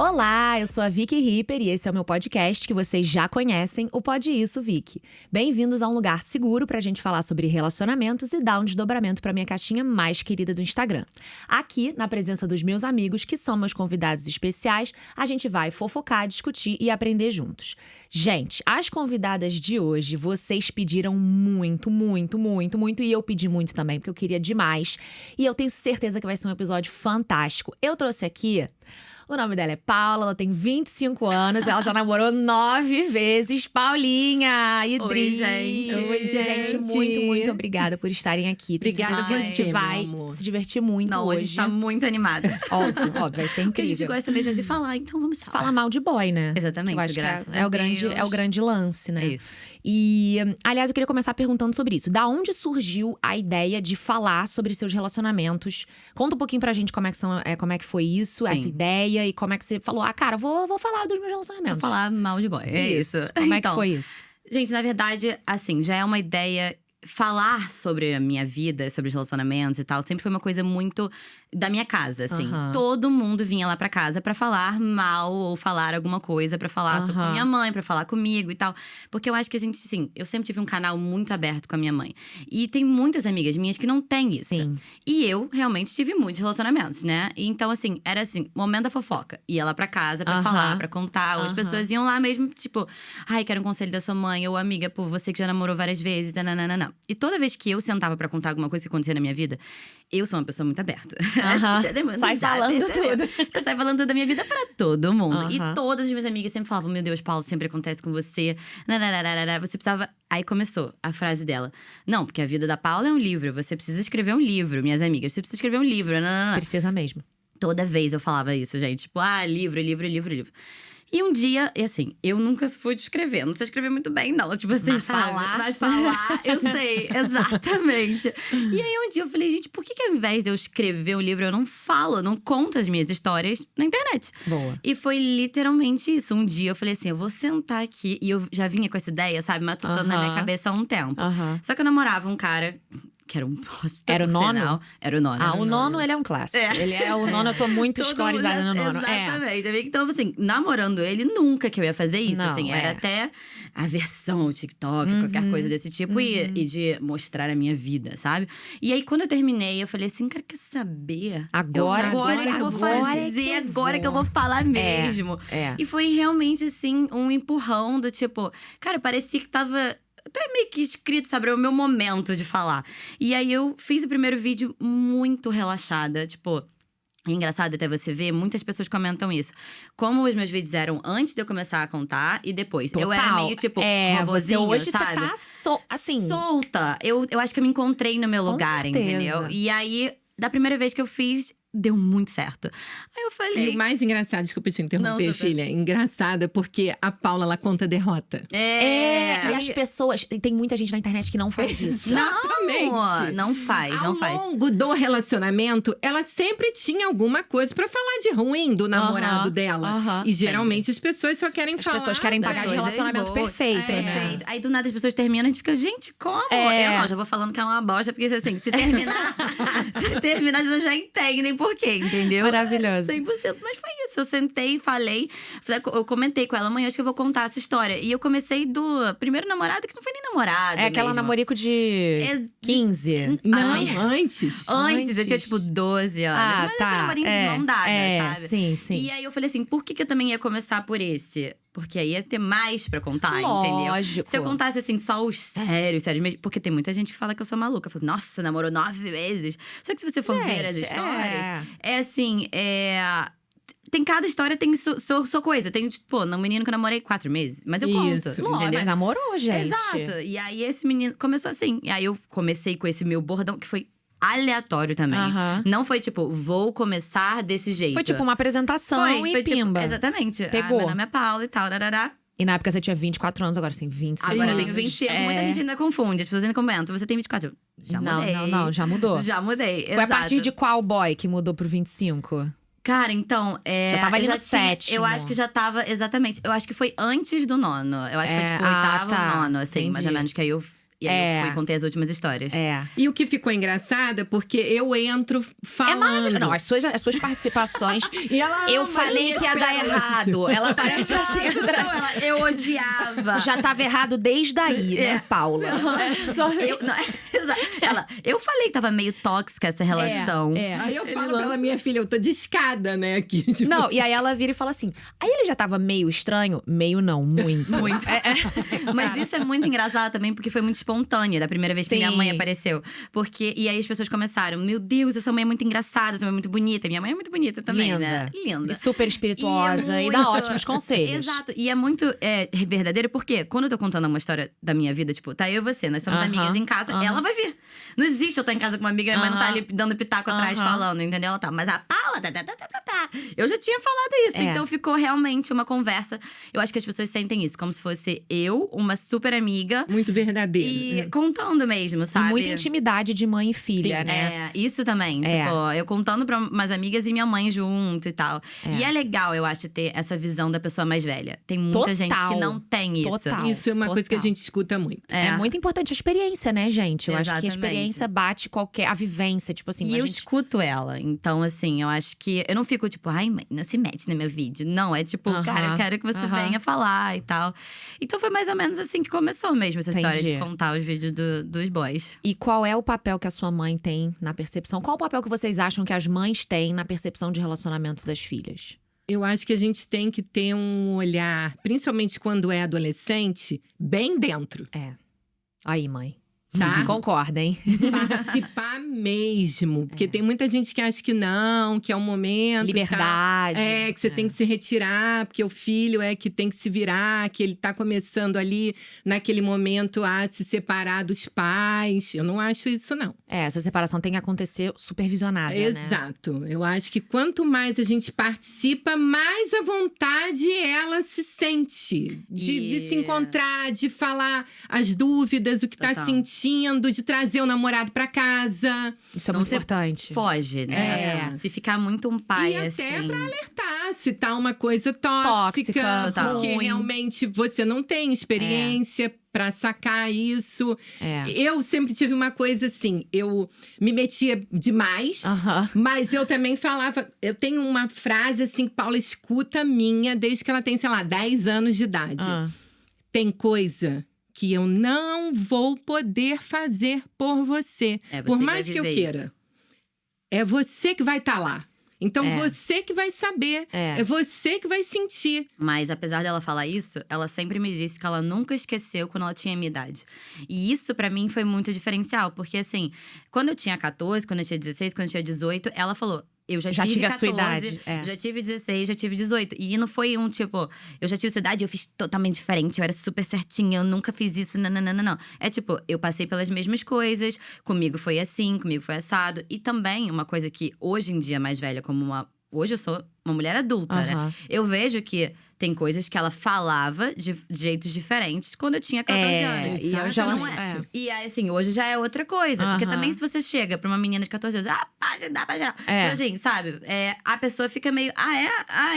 Olá, eu sou a Vicky Ripper e esse é o meu podcast que vocês já conhecem, o Pode Isso, Vicky. Bem-vindos a um lugar seguro pra gente falar sobre relacionamentos e dar um desdobramento pra minha caixinha mais querida do Instagram. Aqui, na presença dos meus amigos, que são meus convidados especiais, a gente vai fofocar, discutir e aprender juntos. Gente, as convidadas de hoje, vocês pediram muito, e eu pedi muito também, porque eu queria demais. E eu tenho certeza que vai ser um episódio fantástico. Eu trouxe aqui… O nome dela é Paula, ela tem 25 anos, ela já namorou 9 vezes. Paulinha e Dri. Oi, gente. Oi, gente. Muito obrigada por estarem aqui. Obrigada que a gente vai se divertir muito Não, hoje. a gente tá muito animada. Óbvio, vai ser incrível. Porque a gente gosta mesmo de falar, então vamos falar. Falar mal de boy, né? Exatamente, Eu acho que graças é a o grande lance, né? É isso. E, aliás, eu queria começar perguntando sobre isso. Da onde surgiu a ideia de falar sobre seus relacionamentos? Conta um pouquinho pra gente como é que foi isso, essa ideia. E como é que você falou, cara, vou falar dos meus relacionamentos. Vou falar mal de boy, é isso. Como é que foi isso? Gente, na verdade, assim, já é uma ideia… Falar sobre a minha vida, sobre os relacionamentos e tal, sempre foi uma coisa muito da minha casa, assim. Todo mundo vinha lá pra casa pra falar mal ou falar alguma coisa, pra falar sobre minha mãe, pra falar comigo e tal. Porque eu acho que a gente, assim, eu sempre tive um canal muito aberto com a minha mãe. E tem muitas amigas minhas que não têm isso. Sim. E eu realmente tive muitos relacionamentos, né? E então, assim, era assim, momento da fofoca. Ia lá pra casa pra falar, pra contar. Ou as pessoas iam lá mesmo, tipo, ai, quero um conselho da sua mãe. Ou amiga, pô, você que já namorou várias vezes, nananana. E toda vez que eu sentava pra contar alguma coisa que acontecia na minha vida, eu sou uma pessoa muito aberta. Sai falando tudo. Eu saio falando da minha vida pra todo mundo. E todas as minhas amigas sempre falavam, meu Deus, Paulo, sempre acontece com você. Você precisava… Aí começou a frase dela. Não, porque a vida da Paula é um livro. Você precisa escrever um livro, minhas amigas. Você precisa escrever um livro. Precisa mesmo. Toda vez eu falava isso, gente. Tipo, livro. E um dia, e assim, eu nunca fui escrever. Não sei escrever muito bem, não. Tipo assim, Mas falar, eu sei. Exatamente. E aí, um dia eu falei, gente, por que ao invés de eu escrever um livro, eu não falo, eu não conto as minhas histórias na internet? Boa. E foi literalmente isso. Um dia eu falei assim, eu vou sentar aqui. E eu já vinha com essa ideia, sabe? Matutando na minha cabeça há um tempo. Só que eu namorava um cara… Que era um bosta. Era o nono? Era o nono. O nono, ele é um clássico. Ele é o nono, eu tô muito escolarizada no nono. Exatamente. Então, assim, namorando ele, nunca que eu ia fazer isso. Assim, era até aversão ao TikTok, qualquer coisa desse tipo. E de mostrar a minha vida, sabe? E aí, quando eu terminei, eu falei assim, cara, quer saber? Agora que eu vou fazer, agora que eu vou falar mesmo. E foi realmente, assim, um empurrão do tipo… Cara, parecia que tava… até meio que escrito, sabe? Era o meu momento de falar. E aí, eu fiz o primeiro vídeo muito relaxada. Tipo, é engraçado até você ver, muitas pessoas comentam isso. Como os meus vídeos eram antes de eu começar a contar e depois. Total. Eu era meio, tipo, robozinho, hoje sabe? Você tá assim… solta. Eu acho que eu me encontrei no meu lugar, certeza. entendeu? E aí, da primeira vez que eu fiz… Deu muito certo. Aí eu falei… E o mais engraçado, desculpa te interromper, Não, filha. Engraçado é porque a Paula, ela conta derrota. E as pessoas… Tem muita gente na internet que não faz isso. Exatamente. Não faz. Ao longo do relacionamento, ela sempre tinha alguma coisa pra falar de ruim do namorado dela. E geralmente as pessoas só querem falar… As pessoas querem pagar de relacionamento perfeito, né? Aí do nada as pessoas terminam e a gente fica, gente, como? Eu não, já vou falando que é uma bosta, porque assim, se terminar, as pessoas já entendem por quê, entendeu? Maravilhoso. 100%. Mas foi isso. Eu sentei e falei. Eu comentei com ela, amanhã acho que eu vou contar essa história. E eu comecei do primeiro namorado, que não foi nem namorado. É aquela mesmo. namorico de 15. Não, antes. Antes, eu tinha tipo 12 anos. Mas foi namorinho de mão dada, sabe? Sim. E aí eu falei assim, por que eu também ia começar por esse? Porque aí ia ter mais pra contar, Lógico. entendeu? Se eu contasse, assim, só os sérios mesmo… Porque tem muita gente que fala que eu sou maluca. Fala, nossa, namorou 9 vezes. Só que se você for ver as histórias… É assim, tem cada história, tem sua coisa. Tem, tipo, um menino que eu namorei 4 meses. Mas eu conto, entendeu? Mas namorou, gente. Exato. E aí, esse menino começou assim. E aí, eu comecei com esse meu bordão, que foi… aleatório também. Não foi tipo, vou começar desse jeito. Foi tipo uma apresentação e pimba. Tipo, exatamente. Pegou. Meu nome é Paula e tal, rarará. E na época você tinha 24 anos, agora você tem 25 Agora eu anos. tenho 25. Muita gente ainda confunde. As pessoas ainda comentam. Você tem 24. Já mudei. Não, já mudou. Já mudei, Foi a partir de qual boy que mudou pro 25? Cara, então… já tava ali no 7º. Eu acho que já tava, exatamente. Eu acho que foi antes do nono. Eu acho que foi tipo 8º, nono, assim. Entendi. Mais ou menos, que aí eu… E aí eu fui e contei as últimas histórias. E o que ficou engraçado é porque eu entro falando. Maravilhoso. Não, as suas participações. E ela eu falei que ia dar errado. Ela parece assim. Eu odiava. Já tava errado desde aí, né, Paula? Eu falei que tava meio tóxica essa relação. Aí eu falo pra ela, minha filha, eu tô de escada, né, aqui. Tipo... Não, e aí ela vira e fala assim, aí ele já tava meio estranho? Meio não, muito. Muito. Mas isso é muito engraçado também, porque foi muito espontâneo da primeira vez que minha mãe apareceu. E aí as pessoas começaram, meu Deus, a sua mãe é muito engraçada, a sua mãe é muito bonita. Minha mãe é muito bonita também, né? Linda. E super espirituosa e dá ótimos conselhos. Exato. E é muito verdadeiro, porque quando eu tô contando uma história da minha vida, tipo, tá eu e você, nós somos amigas em casa, ela vai vir. Não existe eu tô em casa com uma amiga, mas não tá ali dando pitaco atrás falando, entendeu? Ela tá, mas a Paula, eu já tinha falado isso. Então ficou realmente uma conversa. Eu acho que as pessoas sentem isso, como se fosse eu, uma super amiga. Muito verdadeira. E contando mesmo, sabe? E muita intimidade de mãe e filha, né? Isso também. Tipo, eu contando pra umas amigas e minha mãe junto e tal. E é legal, eu acho, ter essa visão da pessoa mais velha. Tem muita gente que não tem isso. Isso é uma coisa que a gente escuta muito. É muito importante a experiência, né, gente? Eu acho que a experiência bate a vivência, tipo assim. E eu escuto ela. Então, assim, eu acho que… Eu não fico tipo, ai, mãe, não se mete no meu vídeo. Não, é tipo, cara, eu quero que você venha falar e tal. Então foi mais ou menos assim que começou mesmo essa história de contar os vídeos dos boys. E qual é o papel que a sua mãe tem na percepção? Qual o papel que vocês acham que as mães têm na percepção de relacionamento das filhas? Eu acho que a gente tem que ter um olhar, principalmente quando é adolescente, bem dentro. Aí, mãe. Tá? Concorda, hein? Participar mesmo. Porque tem muita gente que acha que não, que é um momento… Liberdade. Que você tem que se retirar, porque o filho é que tem que se virar, que ele tá começando ali, naquele momento, a se separar dos pais. Eu não acho isso, não. Essa separação tem que acontecer supervisionada, né? Exato. Eu acho que quanto mais a gente participa, mais à vontade ela se sente. De se encontrar, de falar as dúvidas, o que tá sentindo. De trazer o namorado pra casa. Isso é muito importante. Foge, né? Se ficar muito um pai, assim… E até pra alertar se tá uma coisa tóxica. Porque realmente você não tem experiência pra sacar isso. Eu sempre tive uma coisa assim, eu me metia demais, mas eu também falava… Eu tenho uma frase assim que Paula escuta minha desde que ela tem, sei lá, 10 anos de idade. Tem coisa que eu não vou poder fazer por você. Por mais que eu queira. É você que vai estar lá. Então, você que vai saber. É você que vai sentir. Mas, apesar dela falar isso, ela sempre me disse que ela nunca esqueceu quando ela tinha a minha idade. E isso, pra mim, foi muito diferencial. Porque, assim, quando eu tinha 14, quando eu tinha 16, quando eu tinha 18… Ela falou… Eu já tive 14, a sua idade. Já tive 16, já tive 18. E não foi um tipo… Eu já tive essa idade, eu fiz totalmente diferente. Eu era super certinha, eu nunca fiz isso, não. É tipo, eu passei pelas mesmas coisas. Comigo foi assim, comigo foi assado. E também, uma coisa que hoje em dia, mais velha, como uma… Hoje eu sou uma mulher adulta, né? Eu vejo que tem coisas que ela falava de jeitos diferentes quando eu tinha 14 anos. E eu já não é. E aí, assim, hoje já é outra coisa. Porque também, se você chega pra uma menina de 14 anos… dá pra gerar. Tipo assim, sabe? A pessoa fica meio…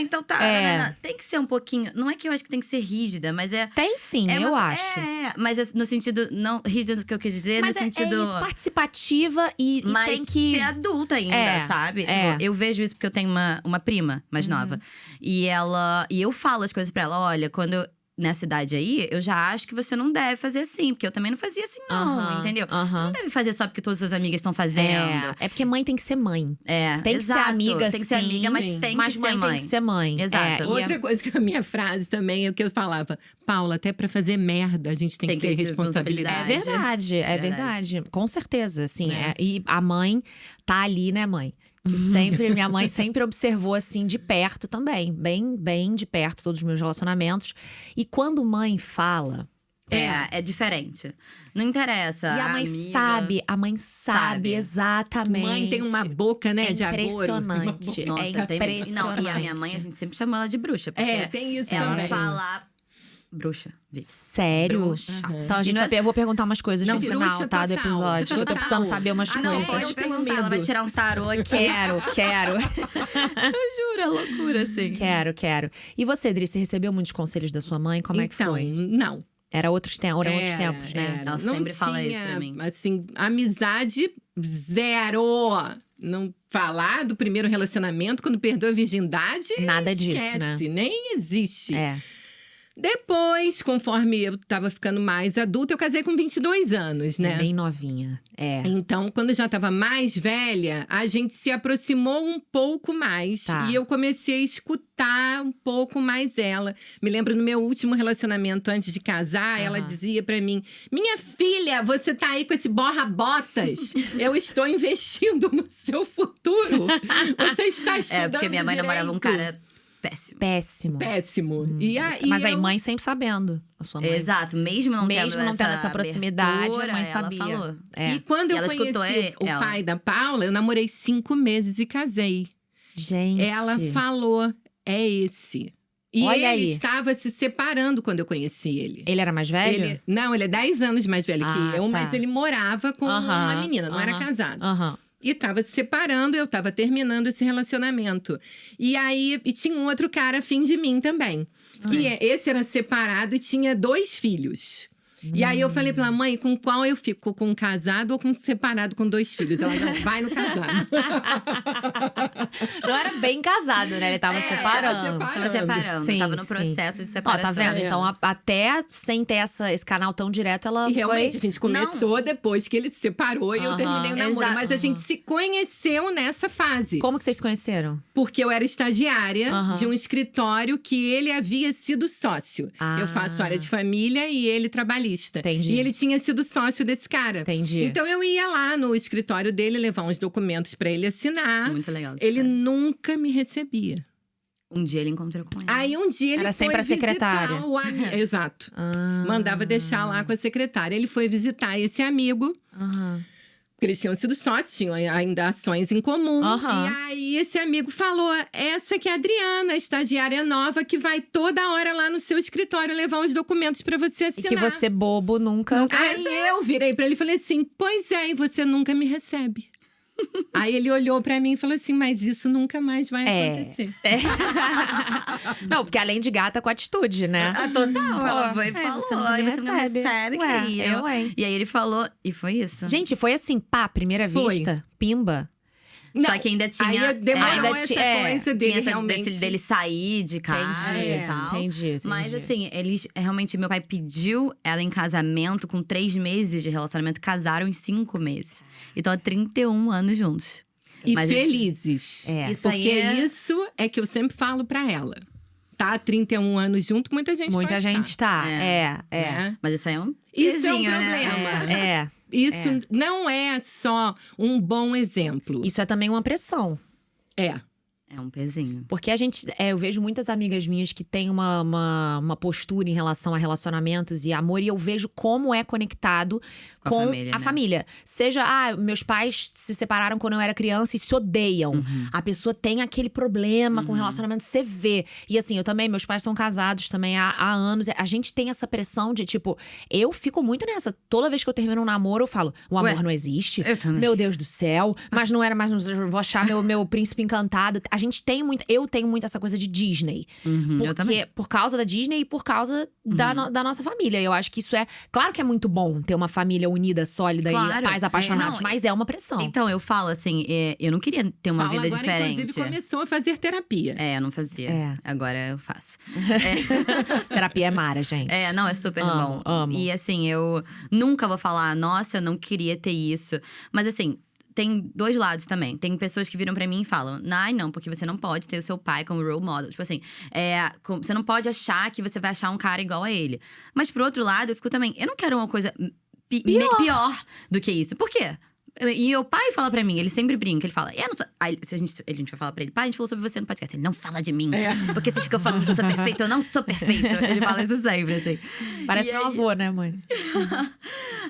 então tá. Não. Tem que ser um pouquinho… Não é que eu acho que tem que ser rígida, mas é… Tem sim, eu acho. Mas no sentido… Não rígida do que eu quis dizer, mas no sentido… Mas participativa e tem que… ser adulta ainda, sabe? Tipo, eu vejo isso porque eu tenho uma prima mais nova. E eu falo as coisas pra ela, olha, quando nessa idade aí, eu já acho que você não deve fazer assim. Porque eu também não fazia assim, não, entendeu? Você não deve fazer só porque todas as suas amigas estão fazendo. É porque mãe tem que ser mãe. Tem que ser amiga, tem que ser amiga, mas tem que ser mãe. Tem que ser mãe. Exato. Outra coisa que a minha frase também é o que eu falava. Paula, até pra fazer merda, a gente tem que ter responsabilidade. É verdade. Com certeza, assim. E a mãe tá ali, né, mãe? Minha mãe sempre observou assim de perto também, bem de perto todos os meus relacionamentos. E quando mãe fala… É diferente. Não interessa. E a mãe sabe exatamente. Mãe tem uma boca, né, de agouro. Impressionante. Nossa, impressionante. Não, e a minha mãe, a gente sempre chamou ela de bruxa. Porque tem isso ela também. fala… Bruxa, Vicky. Sério? Bruxa. Então eu vou perguntar umas coisas no final, tá? Do episódio. Eu tô precisando saber umas coisas. Não, eu perguntar, ela vai tirar um tarô aqui. Quero. Eu juro, é loucura, assim. Quero. E você, Dri, você recebeu muitos conselhos da sua mãe? Como é que foi? Não. Eram outros tempos, né? Ela sempre fala isso pra mim. Assim, amizade zero. Não falar do primeiro relacionamento, quando perdeu a virgindade, nada esquece, disso, né? Nem existe. É. Depois, conforme eu tava ficando mais adulta, eu casei com 22 anos, né? Bem novinha, Então, quando eu já tava mais velha, a gente se aproximou um pouco mais. Tá. E eu comecei a escutar um pouco mais ela. Me lembro no meu último relacionamento, antes de casar, ela dizia pra mim: minha filha, você tá aí com esse borra-botas. Eu estou investindo no seu futuro. Você está estudando porque minha mãe namorava um cara… Péssimo. E aí Mas aí, mãe sempre sabendo. A sua mãe. Exato, mesmo não tendo essa proximidade, abertura, a mãe sabia. Ela falou. E quando eu conheci o pai da Paula, eu namorei 5 meses e casei. Gente. Ela falou, é esse. E Olha ele aí. estava se separando quando eu conheci ele. Ele era mais velho? Não, ele é 10 anos mais velho que eu, mas ele morava com uma menina, não era casado. E tava se separando, eu tava terminando esse relacionamento. E aí, tinha um outro cara afim de mim também. Esse era separado e tinha 2 filhos. E aí eu falei pra ela: mãe, com qual eu fico? Com um casado ou com um separado com 2 filhos? Ela não, vai no casado. Não era bem casado, né? Ele tava separando. Tava separando, Sim, tava no processo de separação. Ó, tá vendo? Então, até sem ter esse canal tão direto, ela E realmente, foi… a gente começou depois que ele se separou e eu terminei o namoro. Mas a gente se conheceu nessa fase. Como que vocês se conheceram? Porque eu era estagiária de um escritório que ele havia sido sócio. Eu faço área de família e ele trabalhista. Entendi. E ele tinha sido sócio desse cara. Entendi. Então eu ia lá no escritório dele levar uns documentos pra ele assinar. Muito legal. Ele nunca me recebia. Um dia ele encontrou com ele. Aí um dia ele Era sempre foi a secretária. visitar o amigo. Exato. Mandava deixar lá com a secretária. Ele foi visitar esse amigo. Porque eles tinham sido sócios, tinham ainda ações em comum. E aí esse amigo falou: essa que é a Adriana, a estagiária nova, que vai toda hora lá no seu escritório levar os documentos pra você assinar. E que você, bobo, nunca… Aí eu virei pra ele e falei assim: pois é, e você nunca me recebe. Aí ele olhou pra mim e falou assim: mas isso nunca mais vai acontecer. Não, porque além de gata, com atitude, né? Total, ela foi e falou: você não me recebe, Ué, querido. E aí ele falou, e foi isso. Gente, foi assim, pá, primeira vista, pimba. Não, só que ainda tinha… Aí demorou essa coisa dele realmente… dele sair de casa e tal. Entendi. Mas assim, eles… Realmente, meu pai pediu ela em casamento com 3 meses de relacionamento. Casaram em 5 meses. Então, há 31 anos juntos. E mas felizes. Isso porque aí isso é que eu sempre falo pra ela. Tá há 31 anos junto, muita gente tá. Né? Mas isso aí é um… Isso é um pezinho, problema. né? Isso não é só um bom exemplo. Isso é também uma pressão. É um pezinho. Porque a gente… eu vejo muitas amigas minhas que têm uma postura em relação a relacionamentos e amor. E eu vejo como é conectado com a família. Seja, meus pais se separaram quando eu era criança e se odeiam. A pessoa tem aquele problema com relacionamento, você vê. E assim, eu também, meus pais são casados também há anos. A gente tem essa pressão de tipo… Eu fico muito nessa. Toda vez que eu termino um namoro, eu falo: o amor não existe. Eu também. Meu Deus do céu. Mas não era mais… Vou achar meu príncipe encantado. A gente tem muito… Eu tenho muito essa coisa de Disney. Porque, por causa da Disney e por causa da nossa família. Eu acho que isso é… Claro que é muito bom ter uma família unida, sólida e pais apaixonados. Mas é uma pressão. Então, eu falo assim… eu não queria ter uma Paula vida agora, diferente. inclusive, começou a fazer terapia. Eu não fazia. Agora eu faço. Terapia é mara, gente. Não, é super bom. Amo. E assim, eu nunca vou falar: nossa, eu não queria ter isso. Mas assim… Tem 2 lados também. Tem pessoas que viram pra mim e falam: ai, não, porque você não pode ter o seu pai como role model. Tipo assim, você não pode achar que você vai achar um cara igual a ele. Mas por outro lado, eu fico também… Eu não quero uma coisa pior do que isso. Por quê? E meu pai fala pra mim, ele sempre brinca, ele fala… Aí, se a gente vai falar pra ele: pai, a gente falou sobre você no podcast. Ele: não fala de mim, porque você fica falando que eu sou perfeito. Eu não sou perfeito. Ele fala isso sempre, assim. Parece meu avô, né, mãe?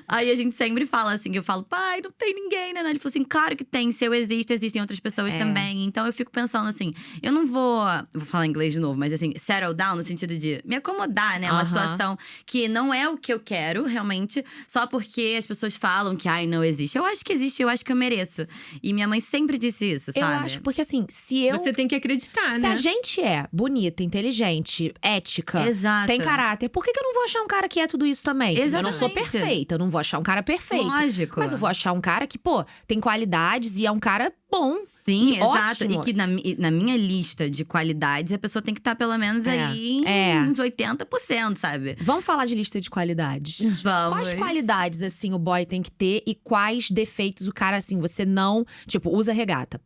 Aí a gente sempre fala assim, eu falo, pai, não tem ninguém, né? Ele falou assim, claro que tem, se eu existo, existem outras pessoas também. Então eu fico pensando assim, eu não vou falar inglês de novo, mas assim, settle down no sentido de me acomodar, né? Uma situação que não é o que eu quero, realmente, só porque as pessoas falam que, ai, não existe. Eu acho que existe, eu acho que eu mereço. E minha mãe sempre disse isso, sabe? Eu acho, porque assim, Você tem que acreditar, né? Se a gente é bonita, inteligente, ética, tem caráter, por que eu não vou achar um cara que é tudo isso também? Exatamente. Eu não sou perfeita, eu não vou achar um cara perfeito. Lógico. Mas eu vou achar um cara que, pô, tem qualidades e é um cara bom. Sim, exato. Ótimo. E que na minha lista de qualidades, a pessoa tem que estar pelo menos aí uns 80%, sabe? Vamos falar de lista de qualidades. Vamos. Quais qualidades, assim, o boy tem que ter e quais defeitos o cara, assim, você não… Tipo, usa regata.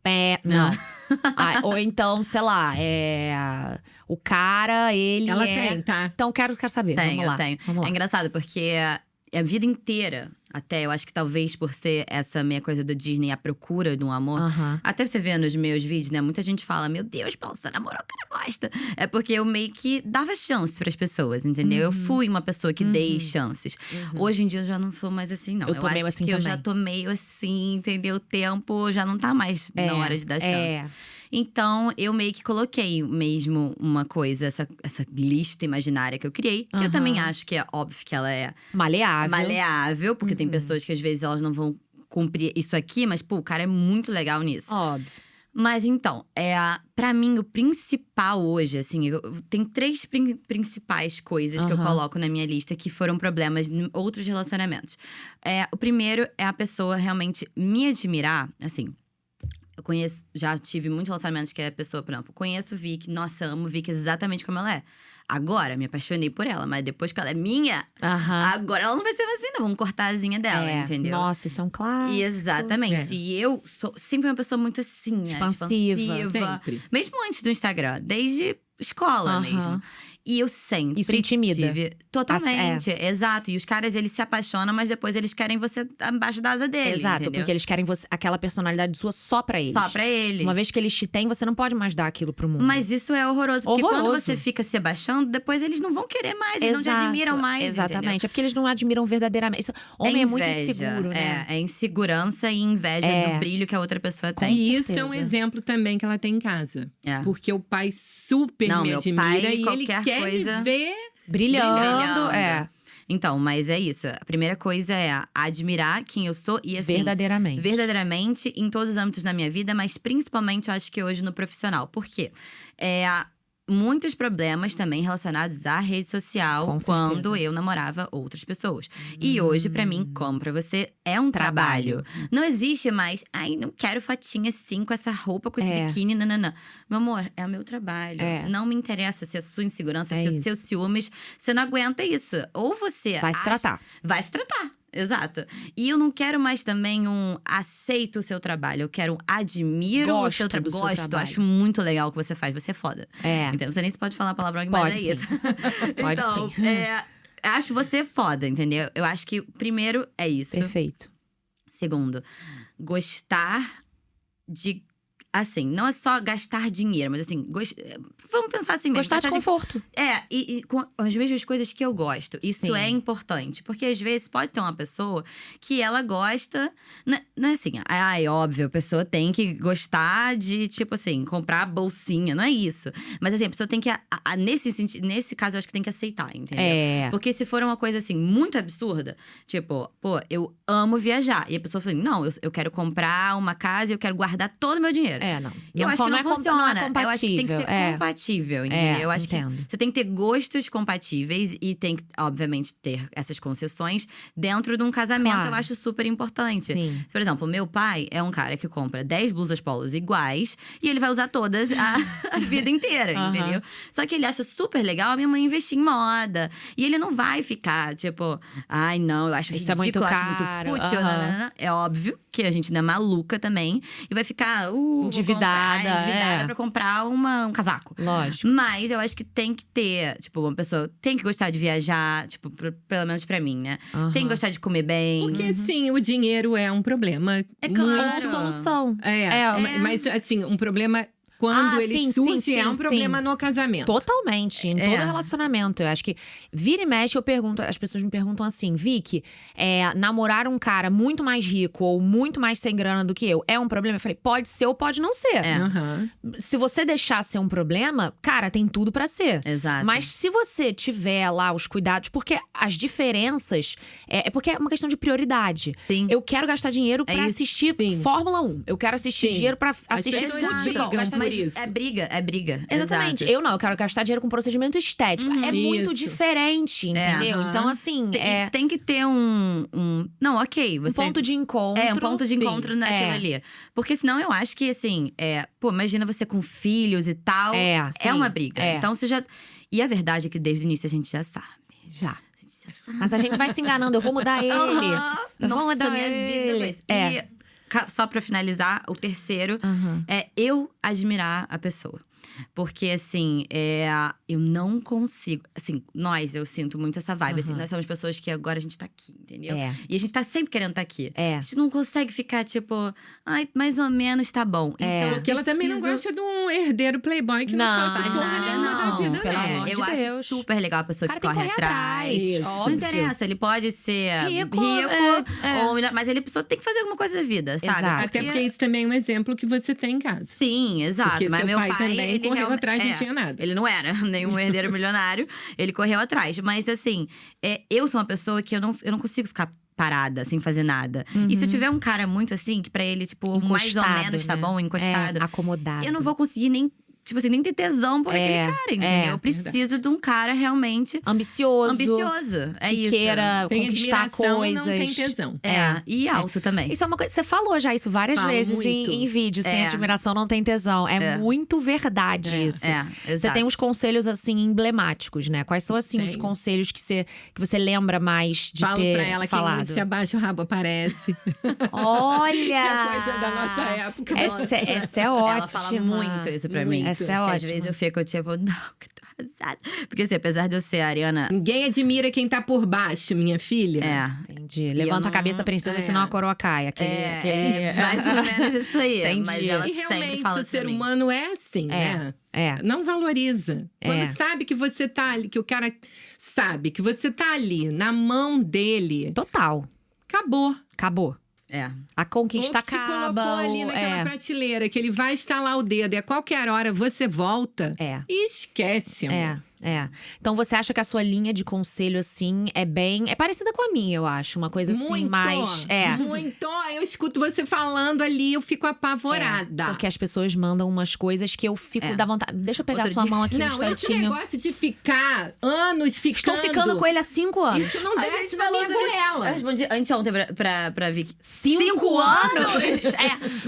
Não. Ou então, sei lá, o cara, ele Ela tem, tá? Então, quero saber. Vamos lá. Vamos lá. É engraçado, porque a vida inteira… Até, eu acho que talvez por ser essa minha coisa do Disney, a procura de um amor. Até você ver nos meus vídeos, né? Muita gente fala, meu Deus, Paulo, você namorou, o cara gosta. É porque eu meio que dava chance pras pessoas, entendeu? Eu fui uma pessoa que dei chances. Hoje em dia eu já não sou mais assim, não. Eu tô meio assim que também. eu já tô meio assim, entendeu? O tempo já não tá mais na hora de dar chance. Então, eu meio que coloquei mesmo uma coisa, essa lista imaginária que eu criei. Que eu também acho que é óbvio que ela é… Maleável, porque tem pessoas que às vezes elas não vão cumprir isso aqui. Mas, pô, o cara é muito legal nisso. Óbvio. Mas então, pra mim, o principal hoje, assim… Tem 3 principais coisas que eu coloco na minha lista que foram problemas em outros relacionamentos. O primeiro é a pessoa realmente me admirar, assim… Eu já tive muitos relacionamentos que a pessoa, por exemplo, conheço Vicky, nossa, amo Vicky exatamente como ela é. Agora, me apaixonei por ela, mas depois que ela é minha, agora ela não vai ser assim, não. Vamos cortar a asinha dela, entendeu? Nossa, isso é um clássico. Exatamente. E eu sou sempre uma pessoa muito assim, expansiva. Sempre. Mesmo antes do Instagram, desde escola mesmo. E eu sempre Isso intimida. Totalmente, exato. E os caras, eles se apaixonam, mas depois eles querem você embaixo da asa deles. Exato, entendeu? porque eles querem aquela personalidade sua só pra eles. Só pra eles. Uma vez que eles te têm, você não pode mais dar aquilo pro mundo. Mas isso é horroroso. Porque quando você fica se abaixando, depois eles não vão querer mais, eles não te admiram mais. Exatamente, entendeu? É porque eles não admiram verdadeiramente. Homem é muito inseguro, né? É insegurança e inveja do brilho que a outra pessoa tem. E isso é um exemplo também que ela tem em casa. Porque o pai super me admira e ele quer me ver brilhando. Então, mas é isso. A primeira coisa é admirar quem eu sou e assim… Verdadeiramente em todos os âmbitos da minha vida, mas principalmente eu acho que hoje no profissional. Por quê? Muitos problemas também relacionados à rede social quando eu namorava outras pessoas. E hoje, pra mim, como pra você, é um trabalho. Não existe mais, ai, não quero fotinha assim, com essa roupa, com esse biquíni, não. Meu amor, é o meu trabalho. Não me interessa se a sua insegurança, se os seus ciúmes, você não aguenta isso. Ou você… Vai se tratar. Vai se tratar. Exato. E eu não quero mais também aceito o seu trabalho. Eu quero admiro o seu trabalho. Gosto, acho muito legal o que você faz. Você é foda. Então, você nem pode falar palavrão, mas é isso. Pode então, sim. Acho você foda, entendeu? Eu acho que primeiro é isso. Perfeito. Segundo, gostar de… Assim, não é só gastar dinheiro, mas assim, vamos pensar assim mesmo. Gostar de conforto. E com as mesmas coisas que eu gosto. Isso é importante. Porque às vezes pode ter uma pessoa que ela gosta… Não é assim, óbvio, a pessoa tem que gostar de, tipo assim, comprar bolsinha. Não é isso. Mas assim, a pessoa tem que… Nesse caso, eu acho que tem que aceitar, entendeu? Porque se for uma coisa assim, muito absurda… Tipo, pô, eu amo viajar. E a pessoa fala assim, não, eu quero comprar uma casa e eu quero guardar todo o meu dinheiro. Não. Eu acho que não funciona. Eu acho que tem que ser compatível, entendeu? Eu acho que você tem que ter gostos compatíveis e tem que, obviamente, ter essas concessões dentro de um casamento. Eu acho super importante. Sim. Por exemplo, meu pai é um cara que compra 10 blusas polos iguais e ele vai usar todas a vida inteira, entendeu? Só que ele acha super legal a minha mãe investir em moda. E ele não vai ficar, tipo, ai, não, eu acho isso ridículo, é muito acho caro. muito fútil. É óbvio que a gente não é maluca também. E vai ficar, endividada pra comprar um casaco. Lógico. Mas eu acho que tem que ter, tipo, uma pessoa tem que gostar de viajar, tipo, pelo menos pra mim, né? Tem que gostar de comer bem. Porque, sim, o dinheiro é um problema. É claro. Ou solução. Mas, assim, um problema quando ele surge, é um problema no casamento. Totalmente, em todo relacionamento. Eu acho que vira e mexe, as pessoas me perguntam assim, Vicky, namorar um cara muito mais rico ou muito mais sem grana do que eu, é um problema? Eu falei, pode ser ou pode não ser. Se você deixar ser um problema, cara, tem tudo pra ser. Exato. Mas se você tiver lá os cuidados, porque as diferenças, porque é uma questão de prioridade. Sim. Eu quero gastar dinheiro pra assistir Fórmula 1. Eu quero assistir dinheiro pra assistir futebol. É briga. Exatamente. Exato. Eu quero gastar dinheiro com procedimento estético. É muito diferente, entendeu? Então, assim. Tem que ter um. Não, ok. Um ponto de encontro. Um ponto de encontro naquilo ali. Porque senão eu acho que, assim, imagina você com filhos e tal. É uma briga. Então você já. E a verdade é que desde o início a gente já sabe. Já. Mas a gente vai se enganando, eu vou mudar ele. Eu vou mudar minha vida. E só pra finalizar, o terceiro é eu admirar a pessoa. Porque, assim, eu não consigo… Assim, eu sinto muito essa vibe. Assim, nós somos pessoas que agora a gente tá aqui, entendeu? E a gente tá sempre querendo tá aqui. A gente não consegue ficar, tipo… Ai, mais ou menos tá bom. Então, porque ela também não gosta de um herdeiro playboy que não faça nada da vida, pelo amor de Deus. Eu acho super legal a pessoa que corre atrás. Não interessa, ele pode ser rico mas ele tem que fazer alguma coisa da vida, sabe? Exato. Até porque isso também é um exemplo que você tem em casa. Sim, exato. Porque mas seu meu pai também ele correu atrás, não tinha nada. Ele não era nenhum herdeiro milionário, ele correu atrás. Mas assim, eu sou uma pessoa que eu não consigo ficar parada, sem fazer nada. E se eu tiver um cara muito assim, que pra ele, tipo, encostado, mais ou menos tá bom, encostado. Acomodado. Eu não vou conseguir nem… Tipo assim, nem ter tesão por aquele cara, entendeu? Eu preciso de um cara realmente… Ambicioso. É que isso. queira Sem conquistar coisas. Não tem tesão. E alto também. Isso é uma coisa… Você falou já isso várias vezes em vídeo. Sem admiração não tem tesão. É muito verdade isso. Exato. Você tem uns conselhos, assim, emblemáticos, né? Quais são, assim, os conselhos que você lembra mais de Falo ter pra ela falado? Que muito se abaixa o rabo aparece. Olha! Que é coisa da nossa época. Essa é ótima. Ela fala muito isso pra mim. Essa é ótima. Às vezes eu fico tipo, não, que tô arrasada. Porque assim, apesar de eu ser a Ariana… Ninguém admira quem tá por baixo, minha filha. Entendi. Levanta a cabeça, princesa, senão a coroa cai. Mais ou menos isso aí. Entendi. Mas ela E realmente sempre fala o ser pra mim. humano é assim, né? Não valoriza. Quando sabe que você tá ali, que o cara sabe que você tá ali, na mão dele… Total. Acabou. A conquista Te acaba. colocou ali naquela prateleira, que ele vai estalar o dedo e a qualquer hora você volta e esquece, amor. Então você acha que a sua linha de conselho, assim, é parecida com a minha, eu acho. Uma coisa assim, muito, mais… Muito. Eu escuto você falando ali, eu fico apavorada. Porque as pessoas mandam umas coisas que eu fico da vontade… Deixa eu pegar Outro sua dia… mão aqui um Não, esse instantinho. negócio de ficar anos ficando… Estou ficando com ele há 5 anos. Isso não desce na minha goela. Eu respondi anteontem pra Vicky. 5 anos?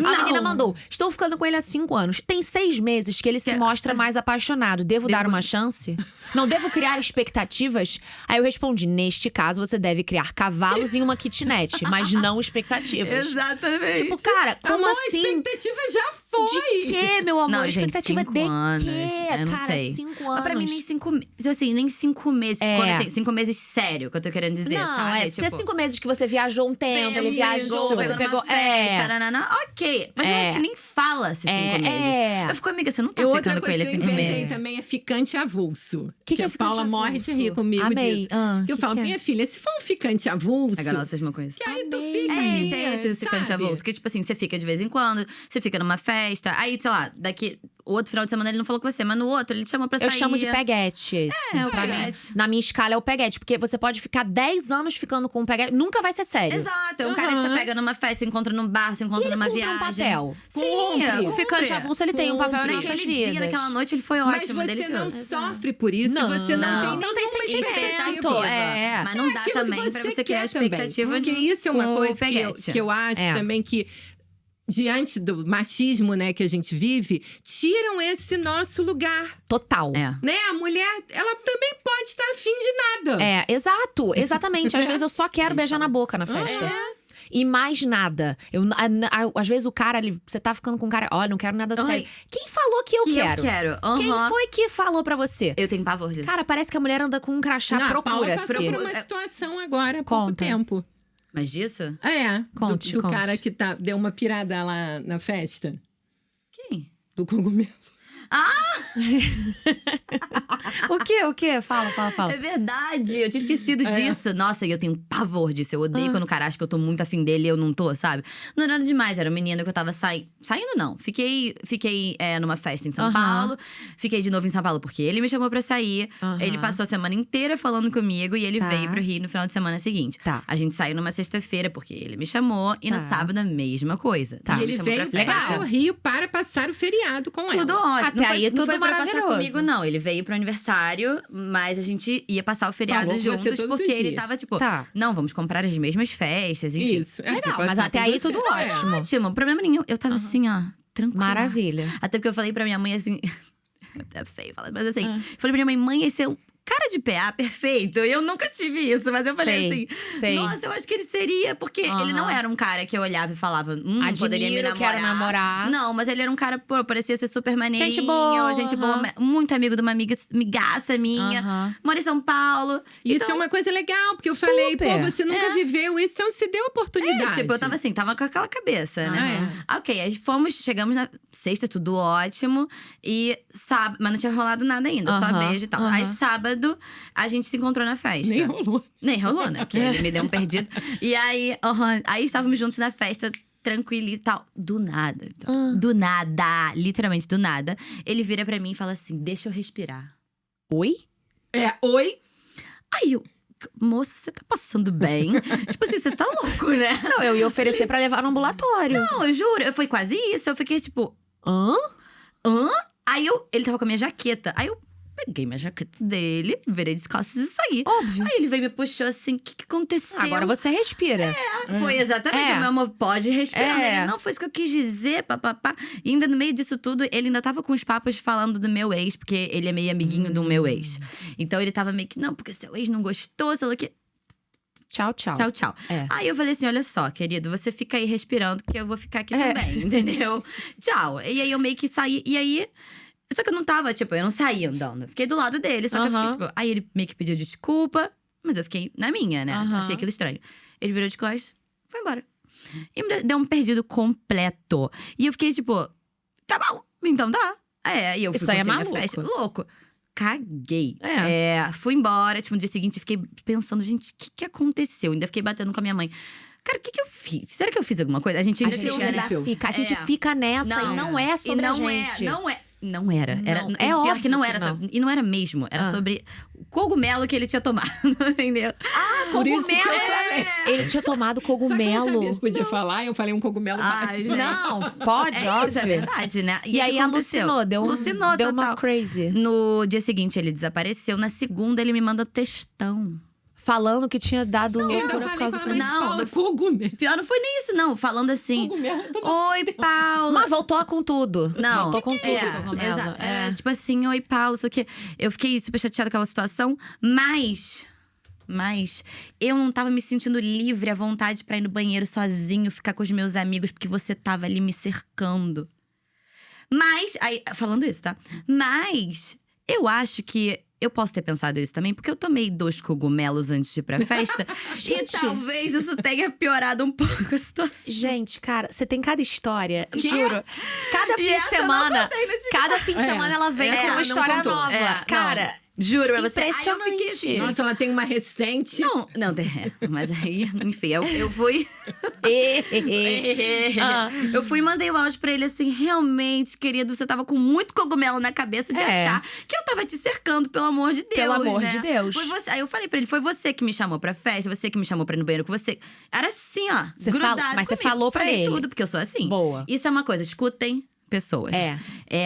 A menina mandou. Estou ficando com ele há 5 anos. Tem 6 meses que ele se mostra mais apaixonado. Devo dar uma chance? Não devo criar expectativas? Aí eu respondi, neste caso você deve criar cavalos em uma kitnet, mas não expectativas. Exatamente. Tipo, cara, como A assim? expectativa já foi. De quê, meu amor? Não, gente, Expectativa 5 de anos. quê? Eu não Cara, sei. 5 anos. Mas pra mim, nem 5 meses. Assim, nem 5 meses. Quando, assim, 5 meses sério, que eu tô querendo dizer, Não, sabe? se é 5 meses que você viajou um tempo, ele viajou, pegou você pegou… numa festa, nanana, ok. Mas eu acho que nem fala se 5 meses. Eu fico, amiga, você não tá ficando com ele há 5 meses. Outra coisa que eu inventei também é ficante avulso. Que é a ficante Paula morre avulso? de rir comigo Amei. disso. Que eu falo, minha filha, se for um ficante avulso… A nossa mesma coisa. Que aí tu fica esse o ficante avulso. Que, tipo assim, você fica de vez em quando, você fica numa festa. Aí, sei lá, o outro final de semana ele não falou com você, mas no outro ele te chamou pra sair. Eu chamo de peguete esse. O pra peguete. mim, na minha escala é o peguete. Porque você pode ficar 10 anos ficando com um peguete. Nunca vai ser sério. Exato. É um cara que você pega numa festa, se encontra num bar, se encontra numa viagem. Um papel. Sim, O ficante avulso, ele tem um papel nas nossas Naquele dia, vidas. naquela noite, ele foi Mas ótimo, você delicioso. não sofre por isso, você não tem nenhuma expectativa. Mas não dá aquilo também pra você criar expectativa também. Porque isso é uma coisa que eu acho É. também que… Diante do machismo, né, que a gente vive, tiram esse nosso lugar, Total. né? A mulher, ela também pode estar afim de nada. Exato. Exatamente. Às vezes eu só quero beijar na boca na festa. E mais nada. Às vezes o cara, você tá ficando com um cara… Olha, não quero nada sério. Quem falou que eu quero? Quem foi que falou pra você? Eu tenho pavor disso. Cara, parece que a mulher anda com um crachá, Não, a Paula procura-se. passou por uma situação agora há pouco Conta. tempo. Mas disso? Conte. Do cara que deu uma pirada lá na festa. Quem? Do cogumelo. O quê? Fala. É verdade, eu tinha esquecido disso. Nossa, e eu tenho pavor disso. Eu odeio quando o cara acha que eu tô muito afim dele e eu não tô, sabe? Não era nada demais, era um menino que eu tava saindo não. Fiquei numa festa em São Paulo. Fiquei de novo em São Paulo porque ele me chamou pra sair. Ele passou a semana inteira falando comigo e ele veio pro Rio no final de semana seguinte. A gente saiu numa sexta-feira porque ele me chamou e no sábado a mesma coisa. E ele veio para o Rio para passar o feriado com ela. Tudo ótimo. Até aí tudo não foi maravilhoso. Pra passar comigo, não. Ele veio pro aniversário, mas a gente ia passar o feriado juntos porque ele tava tipo, não, vamos comprar as mesmas festas, enfim. Isso. Legal, mas até aí tudo ótimo. Ótimo, problema nenhum. Eu tava assim, ó, tranquila. Maravilha. Até porque eu falei pra minha mãe assim, é feio falar, mas assim, falei pra minha mãe, esse é um cara de PA perfeito. Eu nunca tive isso, mas eu falei assim, nossa, eu acho que ele seria, porque ele não era um cara que eu olhava e falava, poderia me namorar. Quero namorar. Não, mas ele era um cara, parecia ser super maneirinho. Gente boa. Muito amigo de uma migaça minha. Mora em São Paulo. Isso é uma coisa legal, porque eu falei, você nunca viveu isso, então se deu oportunidade. Eu tava assim, tava com aquela cabeça, né? Ok, aí chegamos na sexta, tudo ótimo. E sábado, mas não tinha rolado nada ainda, só beijo e tal. Aí sábado, a gente se encontrou na festa. Nem rolou, né? Porque ele me deu um perdido. E aí, aí estávamos juntos na festa, tranquilos e tal. Do nada, literalmente do nada. Ele vira pra mim e fala assim, deixa eu respirar. Oi? Oi? Aí eu… Moça, você tá passando bem? Tipo assim, você tá louco, né? Não, eu ia oferecer pra levar no ambulatório. Não, eu juro. Foi quase isso. Eu fiquei tipo… Hã? Aí ele tava com a minha jaqueta. Aí eu peguei minha jaqueta dele, virei de costas e saí. Óbvio. Aí ele veio e me puxou assim, o que aconteceu? Agora você respira. Foi exatamente, meu amor, pode respirar. Ele, não, foi isso que eu quis dizer, papapá. E ainda no meio disso tudo, ele ainda tava com os papos falando do meu ex, porque ele é meio amiguinho do meu ex. Então ele tava meio que, não, porque seu ex não gostou, sei lá o que… Tchau. Tchau. Aí eu falei assim, olha só, querido, você fica aí respirando, que eu vou ficar aqui também, entendeu? Tchau. E aí eu meio que saí, e aí… Só que eu não tava, tipo, eu não saí andando. Fiquei do lado dele, só que eu fiquei, tipo… Aí ele meio que pediu desculpa, mas eu fiquei na minha, né? Achei aquilo estranho. Ele virou de costas, foi embora. E me deu um perdido completo. E eu fiquei, tipo… Tá bom, então tá. E eu fui curtir minha festa. Louco. Caguei. Fui embora, tipo, no dia seguinte, fiquei pensando, gente, o que aconteceu? Ainda fiquei batendo com a minha mãe. Cara, o que eu fiz? Será que eu fiz alguma coisa? A gente fica nessa e não é sobre a gente. Não era. É pior óbvio que não era. não. E não era mesmo. Era sobre o cogumelo que ele tinha tomado, entendeu? Cogumelo! Ele tinha tomado cogumelo. Eu não sabia se podia falar, eu falei um cogumelo. Não, pode, óbvio. Isso é verdade, né? E aí alucinou, deu uma crazy. No dia seguinte ele desapareceu, na segunda ele me manda textão. Falando que tinha dado loucura por causa do não, cogumelo. Pior não foi nem isso, não. Falando assim, oi, Paula. Mas voltou com tudo. Não. Voltou com tudo. Tipo assim, oi, Paula, isso aqui. Eu fiquei super chateada com aquela situação, mas eu não tava me sentindo livre, à vontade pra ir no banheiro sozinho, ficar com os meus amigos, porque você tava ali me cercando. Mas, aí, falando isso, tá? Mas, eu acho que eu posso ter pensado isso também, porque eu tomei 2 cogumelos antes de ir pra festa. E talvez isso tenha piorado um pouco a situação. Gente, cara, você tem cada história, juro. Cada fim de semana, ela vem com uma história nova. Cara… Juro pra você. Impressionante. Aí eu fiquei assim, nossa, ela tem uma recente. Não, mas aí, enfim, eu fui… Eu fui e mandei o áudio pra ele assim, realmente, querido, você tava com muito cogumelo na cabeça de achar que eu tava te cercando, pelo amor de Deus, Pelo amor de Deus. Foi você. Aí eu falei pra ele, foi você que me chamou pra festa, você que me chamou pra ir no banheiro com você. Era assim, ó, grudado mas você comigo. falou pra ele. Tudo, porque eu sou assim. Boa. Isso é uma coisa, escutem pessoas.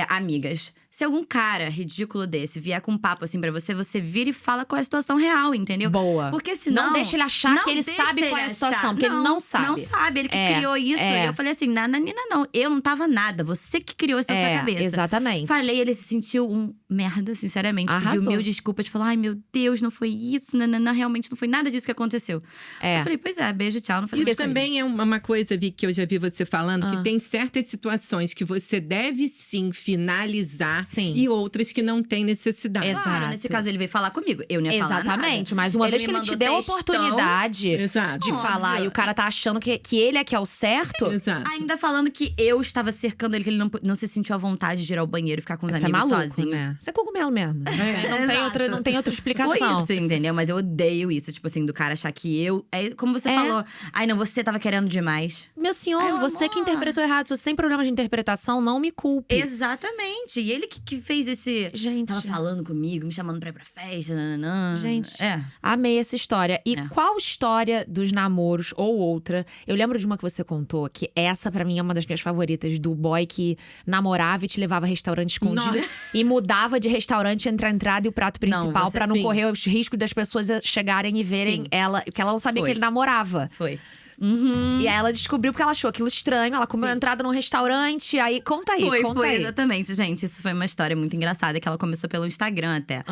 Amigas. Se algum cara ridículo desse vier com um papo assim pra você, você vira e fala qual é a situação real, entendeu? Boa. Porque senão… Não deixa ele achar que ele sabe qual é a situação, porque ele não sabe. Não sabe, ele que criou isso. E eu falei assim, nananina não, eu não tava nada, você que criou isso na sua cabeça. Exatamente. Falei, ele se sentiu um merda, sinceramente. Arrasou. Pediu mil desculpas, falou, ai meu Deus, não foi isso, nanana, realmente não foi nada disso que aconteceu. Eu falei, pois é, beijo, tchau. Não falei isso também é uma coisa, Vicky, que eu já vi você falando, que tem certas situações que você deve sim finalizar Sim. E outras que não têm necessidade. Exato. Claro, nesse caso ele veio falar comigo, eu não ia falar nada. Exatamente, mas uma vez que ele te deu a oportunidade de falar e o cara tá achando que ele é que é o certo… Exato. Ainda falando que eu estava cercando ele, que ele não se sentiu à vontade de ir ao banheiro e ficar com os amigos maluco, sozinho. né? Isso é cogumelo mesmo. Não tem outra explicação. Foi isso, entendeu? Mas eu odeio isso, tipo assim, do cara achar que eu… É como você falou. Ai, não, você tava querendo demais. Meu senhor, você que interpretou errado. Se você tem problema de interpretação, não me culpe. Exatamente. E ele que fez esse… Gente… Tava falando comigo, me chamando pra ir pra festa, nananã. Gente, amei essa história. E qual história dos namoros ou outra… Eu lembro de uma que você contou, que essa pra mim é uma das minhas favoritas. Do boy que namorava e te levava a restaurante escondido. E mudava de restaurante entre a entrada e o prato principal pra não correr os riscos das pessoas chegarem e verem ela… Porque ela não sabia que ele namorava. Foi. E aí ela descobriu porque ela achou aquilo estranho. Ela comeu a entrada num restaurante. Aí, conta aí, Foi, exatamente, gente. Isso foi uma história muito engraçada, que ela começou pelo Instagram até.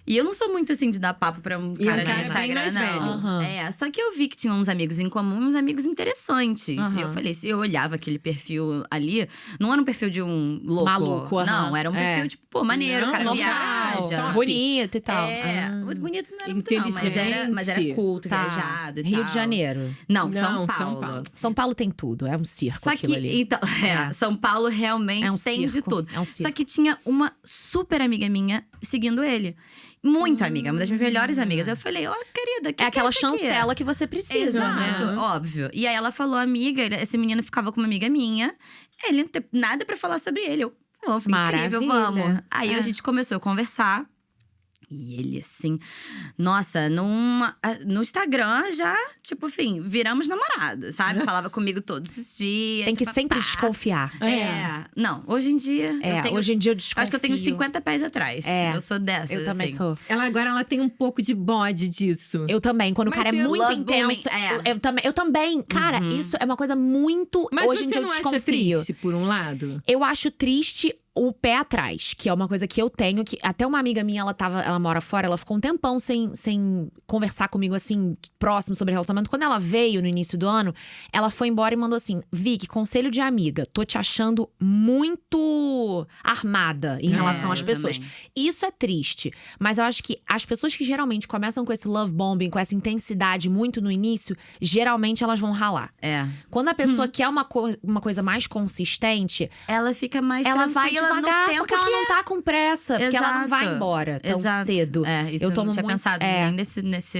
E eu não sou muito, assim, de dar papo pra um cara no Instagram, não. Só que eu vi que tinha uns amigos em comum, uns amigos interessantes. E eu falei, se eu olhava aquele perfil ali… Não era um perfil de um louco. Maluco, não, era um perfil, tipo, pô, maneiro, o cara viaja. Bonito e tal. Muito bonito não era muito, não. Mas era culto, viajado e tal. Rio de Janeiro. Não, São Paulo. São Paulo tem tudo, é um circo aquilo ali. Então, São Paulo realmente tem de tudo. É um circo. Só que tinha uma super amiga minha seguindo ele. Muito amiga, uma das minhas melhores amigas. Eu falei, querida, que é aquela é chancela que você precisa, Exato, né? óbvio. E aí ela falou, amiga, esse menino ficava com uma amiga minha. Ele não tem nada pra falar sobre ele. Eu, incrível, vamos. Aí a gente começou a conversar. E ele, assim… Nossa, no Instagram já, tipo, enfim, viramos namorados, sabe? Falava comigo todos os dias. Tem que sempre desconfiar. Não, hoje em dia… hoje em dia eu desconfio. Acho que eu tenho 50 pés atrás. Eu sou dessas, Eu também sou. Agora ela tem um pouco de bode disso. Eu também. Quando o cara é muito intenso… Eu também. Cara, isso é uma coisa muito… Mas hoje em dia eu desconfio. Acha triste, por um lado? Eu acho triste… O pé atrás, que é uma coisa que eu tenho, que até uma amiga minha, ela mora fora, ela ficou um tempão sem conversar comigo, assim, próximo sobre relacionamento. Quando ela veio no início do ano, ela foi embora e mandou assim: Vicky, conselho de amiga, tô te achando muito armada em relação às pessoas. Também. Isso é triste, mas eu acho que as pessoas que geralmente começam com esse love bombing, com essa intensidade muito no início, geralmente elas vão ralar. Quando a pessoa quer uma coisa mais consistente, ela fica mais ela vai devagar, tempo porque ela não tá com pressa. Porque ela não vai embora tão cedo. Isso eu não tinha pensado nem nessa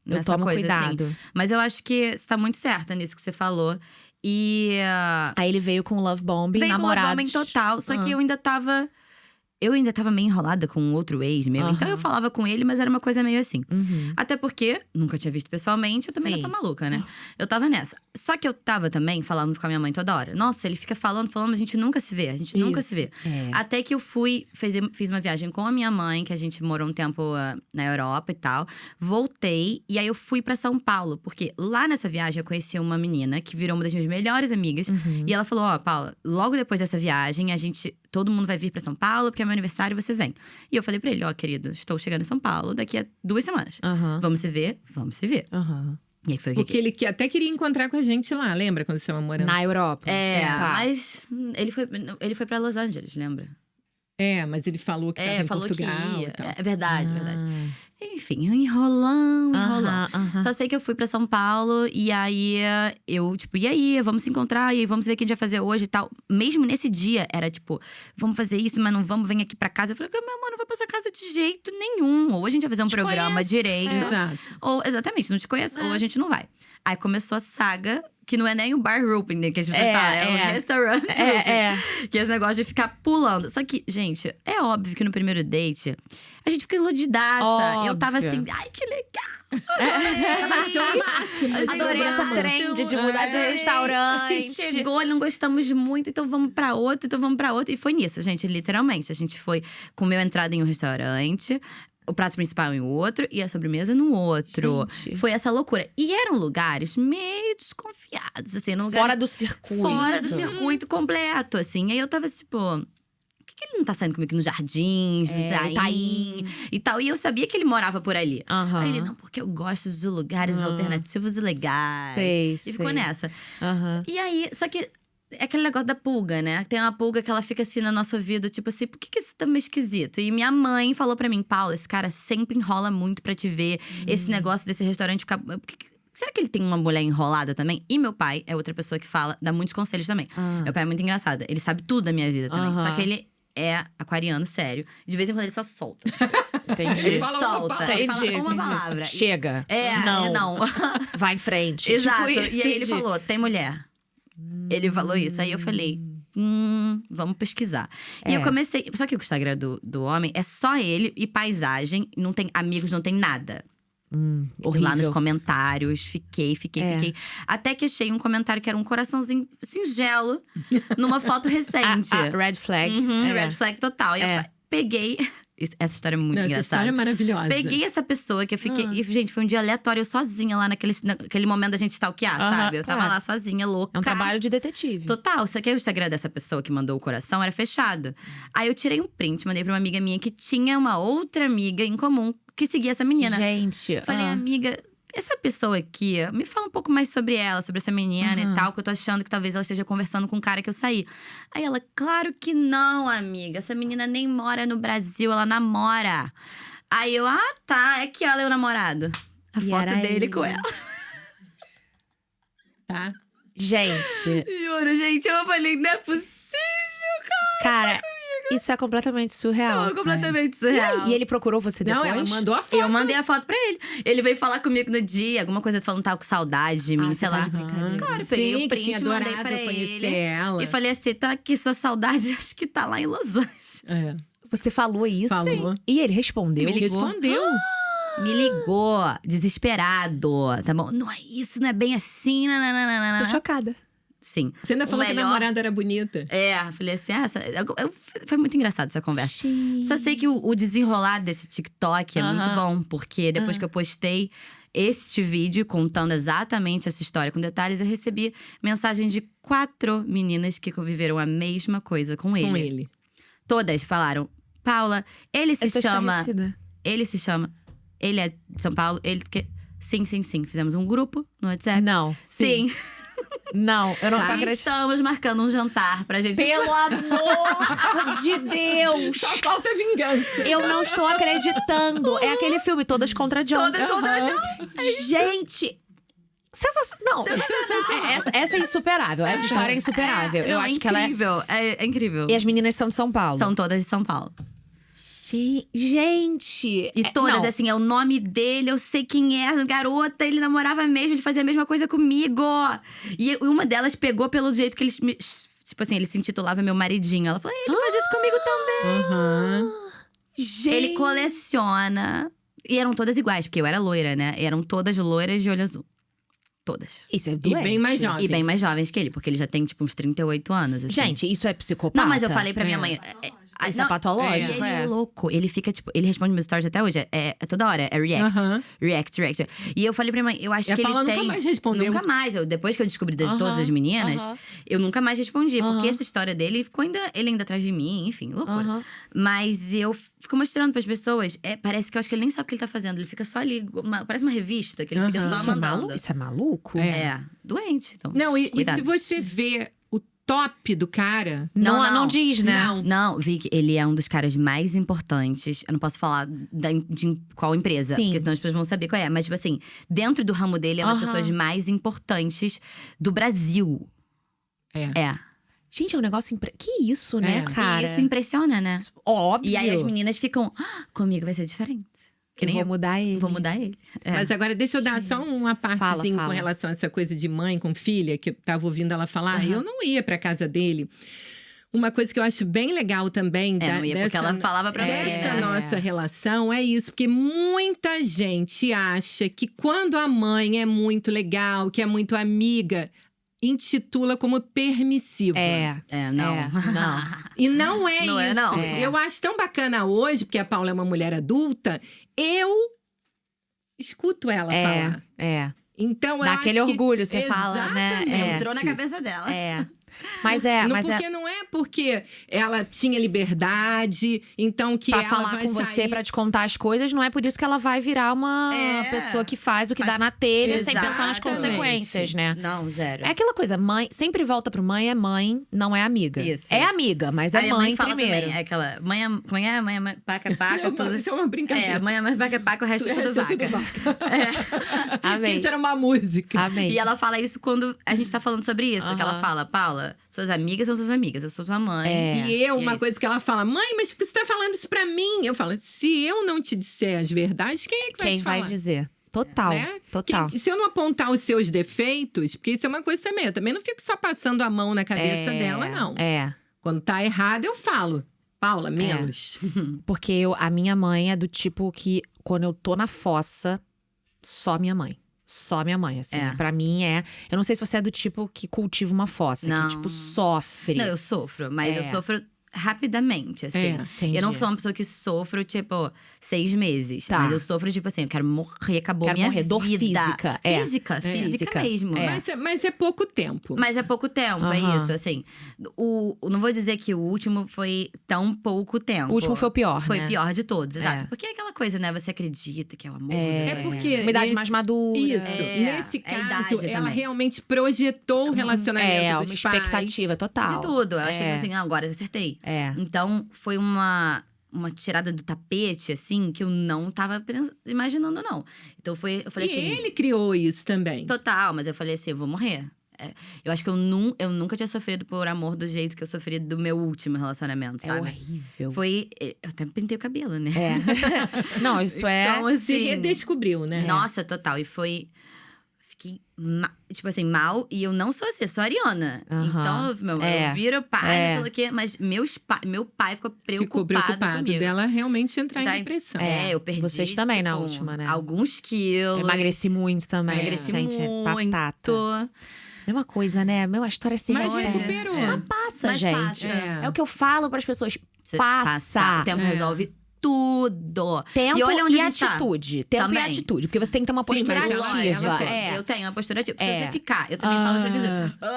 eu tomo coisa, cuidado. Assim. Mas eu acho que você tá muito certa nisso que você falou. E… Aí ele veio com Love Bombing, namorados. Veio com Love Bombing total. Só que eu ainda tava meio enrolada com um outro ex meu. Então eu falava com ele, mas era uma coisa meio assim. Até porque nunca tinha visto pessoalmente, eu também não sou maluca, né? Eu tava nessa. Só que eu tava também falando com a minha mãe toda hora. Nossa, ele fica falando, a gente nunca se vê. A gente nunca se vê. Até que eu fiz uma viagem com a minha mãe, que a gente morou um tempo na Europa e tal. Voltei, e aí eu fui pra São Paulo. Porque lá nessa viagem eu conheci uma menina que virou uma das minhas melhores amigas. E ela falou, Paula, logo depois dessa viagem, todo mundo vai vir pra São Paulo, porque é meu aniversário e você vem. E eu falei pra ele, querido, estou chegando em São Paulo daqui a 2 semanas. Vamos se ver? Vamos se ver. E aí foi porque ele até queria encontrar com a gente lá, lembra? Quando você estava morando? Na Europa. Mas ele foi pra Los Angeles, lembra? Mas ele falou que tava em Portugal e tal. É verdade, verdade. Enfim, enrolando. Só sei que eu fui pra São Paulo e aí eu, tipo, e aí, vamos se encontrar, e aí vamos ver o que a gente vai fazer hoje e tal. Mesmo nesse dia, era tipo, vamos fazer isso, mas não vamos, vem aqui pra casa. Eu falei, meu amor, não vai pra essa casa de jeito nenhum. Ou a gente vai fazer um programa direito. Exato. Ou, exatamente, não te conheço, ou a gente não vai. Aí começou a saga, que não é nem o bar roping, né, que a gente fala, é um restaurante. Que é esse negócio de ficar pulando. Só que, gente, é óbvio que no primeiro date, a gente fica iludidaça. Óbvio. Eu tava assim, ai, que legal. Adorei essa trend de mudar de restaurante. Chegou, não gostamos muito, então vamos pra outro, E foi nisso, gente, literalmente. A gente comeu a entrada em um restaurante, o prato principal em outro e a sobremesa no outro. Gente. Foi essa loucura. E eram lugares meio desconfiados, assim. Fora do circuito. Fora do circuito completo, assim. Aí eu tava tipo… Por que ele não tá saindo comigo nos jardins, no Itaim e tal? E eu sabia que ele morava por ali. Aí ele, não, porque eu gosto de lugares alternativos e legais. Sei. E ficou nessa. E aí, só que… É aquele negócio da pulga, né? Tem uma pulga que ela fica assim no nosso ouvido, tipo assim, por que isso tá meio esquisito? E minha mãe falou pra mim, Paula, esse cara sempre enrola muito pra te ver. Esse negócio desse restaurante ficar… Será que ele tem uma mulher enrolada também? E meu pai é outra pessoa que dá muitos conselhos também. Meu pai é muito engraçado. Ele sabe tudo da minha vida também. Só que ele é aquariano, sério. De vez em quando ele só solta. Entendi. Ele solta. Ele fala uma palavra. Chega. Não. Vai em frente. Exato. Tipo, e aí ele falou, tem mulher. Ele falou isso. Aí eu falei, vamos pesquisar. E eu comecei… Só que o Instagram do homem é só ele e paisagem. Não tem amigos, não tem nada. Horrível. Lá nos comentários, fiquei. Até que achei um comentário que era um coraçãozinho singelo numa foto recente. Red flag. Red flag total. E eu peguei… Essa história é muito engraçada. Essa história é maravilhosa. Peguei essa pessoa que eu fiquei… E, gente, foi um dia aleatório, eu sozinha lá naquele momento da gente stalkear, sabe? Eu tava lá sozinha, louca. É um trabalho de detetive. Total. Só que o Instagram dessa pessoa que mandou o coração era fechado. Aí eu tirei um print, mandei pra uma amiga minha que tinha uma outra amiga em comum que seguia essa menina. Gente. Falei, amiga, essa pessoa aqui, me fala um pouco mais sobre ela, sobre essa menina e tal, que eu tô achando que talvez ela esteja conversando com o cara que eu saí. Aí ela, claro que não, amiga. Essa menina nem mora no Brasil, ela namora. Aí eu, tá, é que ela é o namorado. A foto dele com ela. Tá. Gente. Juro, gente, eu falei, não é possível, cara. Isso é completamente surreal. Completamente surreal. E ele procurou você depois? Não, ela mandou a foto. Eu mandei a foto pra ele. Ele veio falar comigo no dia, alguma coisa falando tava com saudade de mim, sei lá. Claro, peguei o print, tinha mandei pra conhecer ele. Ela. E falei assim, tá aqui, sua saudade, acho que tá lá em Los Angeles. Você falou isso? Falou. Sim. E ele respondeu? Me ligou. Me ligou, desesperado, tá bom? Não é isso, não é bem assim, Tô chocada. Sim. Você ainda falou que a namorada era bonita. Falei assim, foi muito engraçada essa conversa. Só sei que o desenrolar desse TikTok é muito bom, porque depois que eu postei este vídeo contando exatamente essa história com detalhes, eu recebi mensagem de 4 meninas que conviveram a mesma coisa com ele. Com ele. Todas falaram, Paula, ele se chama… Ele é de São Paulo, Sim. Fizemos um grupo no WhatsApp. Não. Sim. Não, eu não tô acreditando. Estamos marcando um jantar pra gente… Pelo amor de Deus! Só falta vingança. Eu não estou acreditando. É aquele filme, Todas contra John. Todas contra John. Gente… Não, essa é insuperável. Essa história é insuperável. Eu acho que ela é incrível. E as meninas são de São Paulo. São todas de São Paulo. Gente! E todas, assim, é o nome dele, eu sei quem é a garota, ele namorava mesmo, ele fazia a mesma coisa comigo. E uma delas pegou pelo jeito que eles… Tipo assim, ele se intitulava meu maridinho. Ela falou, ele faz isso comigo também. Gente! Ele coleciona… E eram todas iguais, porque eu era loira, né? Eram todas loiras de olho azul. Todas. Isso é doente. E bem mais jovens. E bem mais jovens que ele, porque ele já tem, tipo, uns 38 anos, assim. Gente, isso é psicopata? Não, mas eu falei pra minha mãe… Isso é patológico. Ele é louco. Ele fica, tipo… Ele responde meus stories até hoje. É toda hora. É react. React. E eu falei pra minha mãe… Eu acho que ele Paula tem… nunca mais respondeu. Nunca mais. Depois que eu descobri de todas as meninas… Eu nunca mais respondi. Porque essa história dele… Ele ainda atrás de mim. Enfim, loucura. Mas eu fico mostrando pras pessoas… Parece que eu acho que ele nem sabe o que ele tá fazendo. Ele fica só ali… parece uma revista. Que ele fica só mandando. Isso é maluco? Doente. Então, não, e se cuidado. você vê… top do cara… Não diz, né? Não, Vicky, ele é um dos caras mais importantes. Eu não posso falar de qual empresa, Sim. porque senão as pessoas vão saber qual é. Mas, tipo assim, dentro do ramo dele, é uma das pessoas mais importantes do Brasil. Gente, é um negócio… Que isso, né, cara? E isso impressiona, né? Óbvio. E aí as meninas ficam… comigo vai ser diferente. Que nem vou mudar ele. Vou mudar ele. Mas agora, deixa eu dar só uma partezinha com relação a essa coisa de mãe com filha, que eu tava ouvindo ela falar. Eu não ia pra casa dele. Uma coisa que eu acho bem legal também… não ia, porque ela falava pra mim. Dessa nossa relação é isso. Porque muita gente acha que quando a mãe é muito legal, que é muito amiga… intitula como permissiva. Não. E não é não isso. É, não. Eu acho tão bacana hoje, porque a Paula é uma mulher adulta, eu escuto ela falar. Então, eu Dá acho aquele orgulho, você fala, né? Exatamente. Entrou na cabeça dela. Mas porque não é porque ela tinha liberdade, então que pra ela falar vai com sair... você, pra te contar as coisas, não é por isso que ela vai virar uma pessoa que faz o que dá na telha, sem pensar nas consequências, né? Não, zero. É aquela coisa, mãe, sempre volta pro mãe, é mãe, não é amiga. Isso. É amiga, mas é mãe primeiro. Também, é aquela, mãe é paca, tudo. Isso é uma brincadeira. Mãe é paca, o resto é tudo vaca. Amém. Isso era uma música. Amém. E ela fala isso quando a gente tá falando sobre isso. Que ela fala, Paula, suas amigas são suas amigas, eu sou sua mãe. E uma coisa que ela fala, mãe, mas por que você tá falando isso pra mim? Eu falo, se eu não te disser as verdades, quem é que vai te falar? Quem vai dizer? Total, né? total. Se eu não apontar os seus defeitos, porque isso é uma coisa também, eu também não fico só passando a mão na cabeça dela, não. Quando tá errado, eu falo. Paula, menos. Porque a minha mãe é do tipo que, quando eu tô na fossa, só minha mãe. Só minha mãe, assim. Pra mim Eu não sei se você é do tipo que cultiva uma fossa, não. que, tipo, sofre. Não, eu sofro, mas eu sofro rapidamente, assim. Entendi. Eu não sou uma pessoa que sofro, tipo, 6 meses. Mas eu sofro, tipo assim, eu quero morrer, acabou minha vida. Dor física. Física mesmo. Mas é pouco tempo. Mas é pouco tempo, é isso, assim. Não vou dizer que o último foi tão pouco tempo. O último foi o pior, Foi o pior de todos, exato. Porque é aquela coisa, né? Você acredita que é o amor. Porque uma idade mais madura. Isso. Nesse caso, ela também. realmente projetou o relacionamento dos uma expectativa total. De tudo. Eu achei assim, agora eu acertei. Então, foi uma tirada do tapete, assim, que eu não tava imaginando, não. Então, eu falei assim… ele criou isso também. Total, mas eu falei assim, eu vou morrer. Eu acho que eu nunca tinha sofrido por amor do jeito que eu sofri do meu último relacionamento, sabe? É horrível. Eu até pintei o cabelo, né? Não, isso então, assim, se redescobriu, né? Nossa, total. E foi… Fiquei, tipo assim, mal. E eu não sou assim, eu sou ariana. Então, eu viro pai, não sei o quê. Mas meu pai ficou preocupado comigo. Dela realmente entrar em depressão. Eu perdi, vocês também, tipo, na última, né? Alguns quilos. Eu emagreci muito também. Emagreci gente, muito. É batata. Mesma coisa, né? A história se Mas recuperou. Mas passa, gente. Passa. É o que eu falo para as pessoas. Passa. O tempo resolve tudo. Tempo e olha onde e a gente tá. atitude. Tempo também. e atitude. Porque você tem que ter uma postura ativa. Eu tenho uma postura ativa. Se você ficar, eu também falo sempre,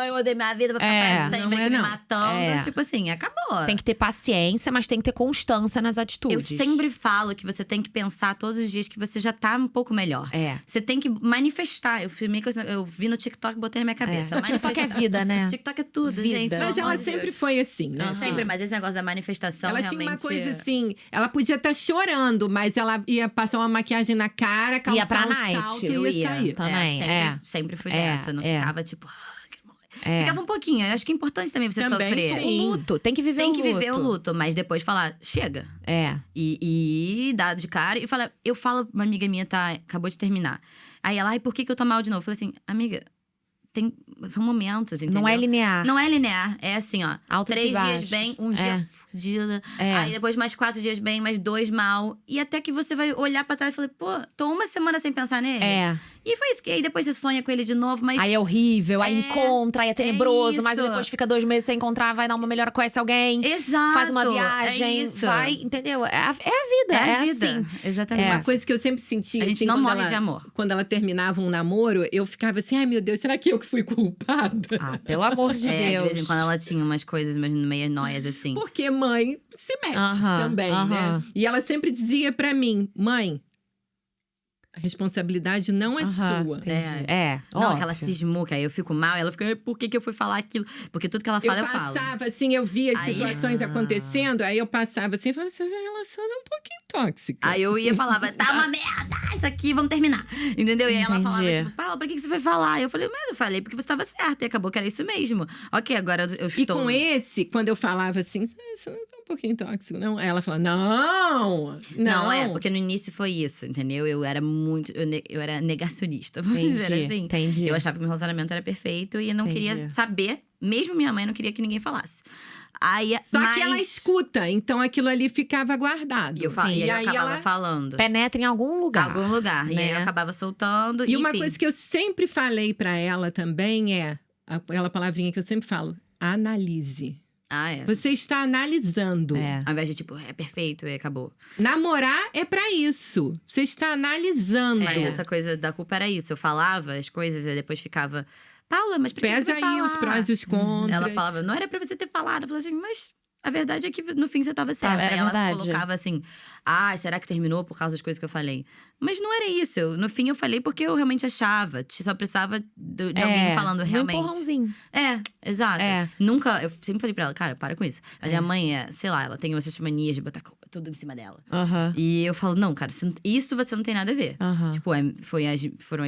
eu odeio minha vida, vou ficar pra sempre aqui me matando. Tipo assim, acabou. Tem que ter paciência, mas tem que ter constância nas atitudes. Eu sempre falo que você tem que pensar todos os dias que você já tá um pouco melhor. Você tem que manifestar. Eu vi no TikTok e botei na minha cabeça. O TikTok é vida, né? TikTok é tudo, gente. Mas ela sempre foi assim, né? Sempre, mas esse negócio da manifestação ela realmente… tinha uma coisa assim, ela podia estar chorando, mas ela ia passar uma maquiagem na cara, calçar ia pra salto eu ia sair. Também, sempre fui dessa. Não ficava tipo… Ficava um pouquinho. Eu acho que é importante também você sofrer. O luto. Tem que viver o luto. Tem que viver o luto, mas depois falar, chega. E dar de cara e falar… Eu falo, uma amiga minha acabou de terminar. Aí ela, por que eu tô mal de novo? Eu falei assim, amiga… São momentos, entendeu? Não é linear. Não é linear. É assim, ó. Altos 3 e baixos. dias bem, um dia fodida. Aí depois mais 4 dias bem, mais 2 mal. E até que você vai olhar pra trás e falar, pô, tô uma semana sem pensar nele. E foi isso. E aí depois você sonha com ele de novo, mas… Aí é horrível, aí encontra, aí é tenebroso. Mas depois fica 2 meses sem encontrar, vai dar uma melhor, conhece alguém. Exato. Faz uma viagem, vai, entendeu? É a vida, é a vida. Assim. Exatamente. Uma coisa que eu sempre senti, a gente assim, não morre de amor. Quando ela terminava um namoro, eu ficava assim, ai meu Deus, será que eu que fui culpada? Pelo amor de Deus. De vez em quando ela tinha umas coisas meio noias, assim. Porque mãe se mete também, né? E ela sempre dizia pra mim, mãe… A responsabilidade não é sua. Não, aquela cismou, que aí eu fico mal. E ela fica, por que eu fui falar aquilo? Porque tudo que ela fala, eu falo. Eu passava assim, eu via as situações acontecendo. Aí eu passava assim, falava, essa relação é um pouquinho tóxica. Aí eu ia e falava, tá uma merda, isso aqui, vamos terminar. Entendeu? E aí ela falava, tipo, Paula, por que você foi falar? Eu falei, mas eu falei porque você tava certa. E acabou que era isso mesmo. Ok, agora eu estou… E com esse, quando eu falava assim, isso não tá um pouquinho tóxico, não? Aí ela falava, não. Não, porque no início foi isso, entendeu? Eu era muito… Eu era negacionista, vamos dizer assim. Entendi. Eu achava que meu relacionamento era perfeito e eu não queria saber. Mesmo minha mãe não queria que ninguém falasse. Só que ela escuta, então aquilo ali ficava guardado. E aí eu acabava falando. Penetra em algum lugar. Né? E aí eu acabava soltando. E uma coisa que eu sempre falei pra ela também é… Aquela palavrinha que eu sempre falo. Analise. Você está analisando. Ao invés de, tipo, é perfeito e acabou. Namorar é pra isso. Você está analisando. Mas essa coisa da culpa era isso. Eu falava as coisas e depois ficava… Paula, mas por que você vai falar? Pesa aí os prós e os contras. Ela falava, não era pra você ter falado. Eu falava assim, mas a verdade é que no fim você tava certa. Aí ela colocava assim, será que terminou por causa das coisas que eu falei? Mas não era isso. No fim eu falei porque eu realmente achava. Só precisava de alguém falando realmente. Um empurrãozinho. Exato. Nunca, eu sempre falei pra ela, cara, para com isso. Mas a mãe, sei lá, ela tem essas manias de botar tudo em cima dela. E eu falo, não, cara, isso você não tem nada a ver. Tipo, foram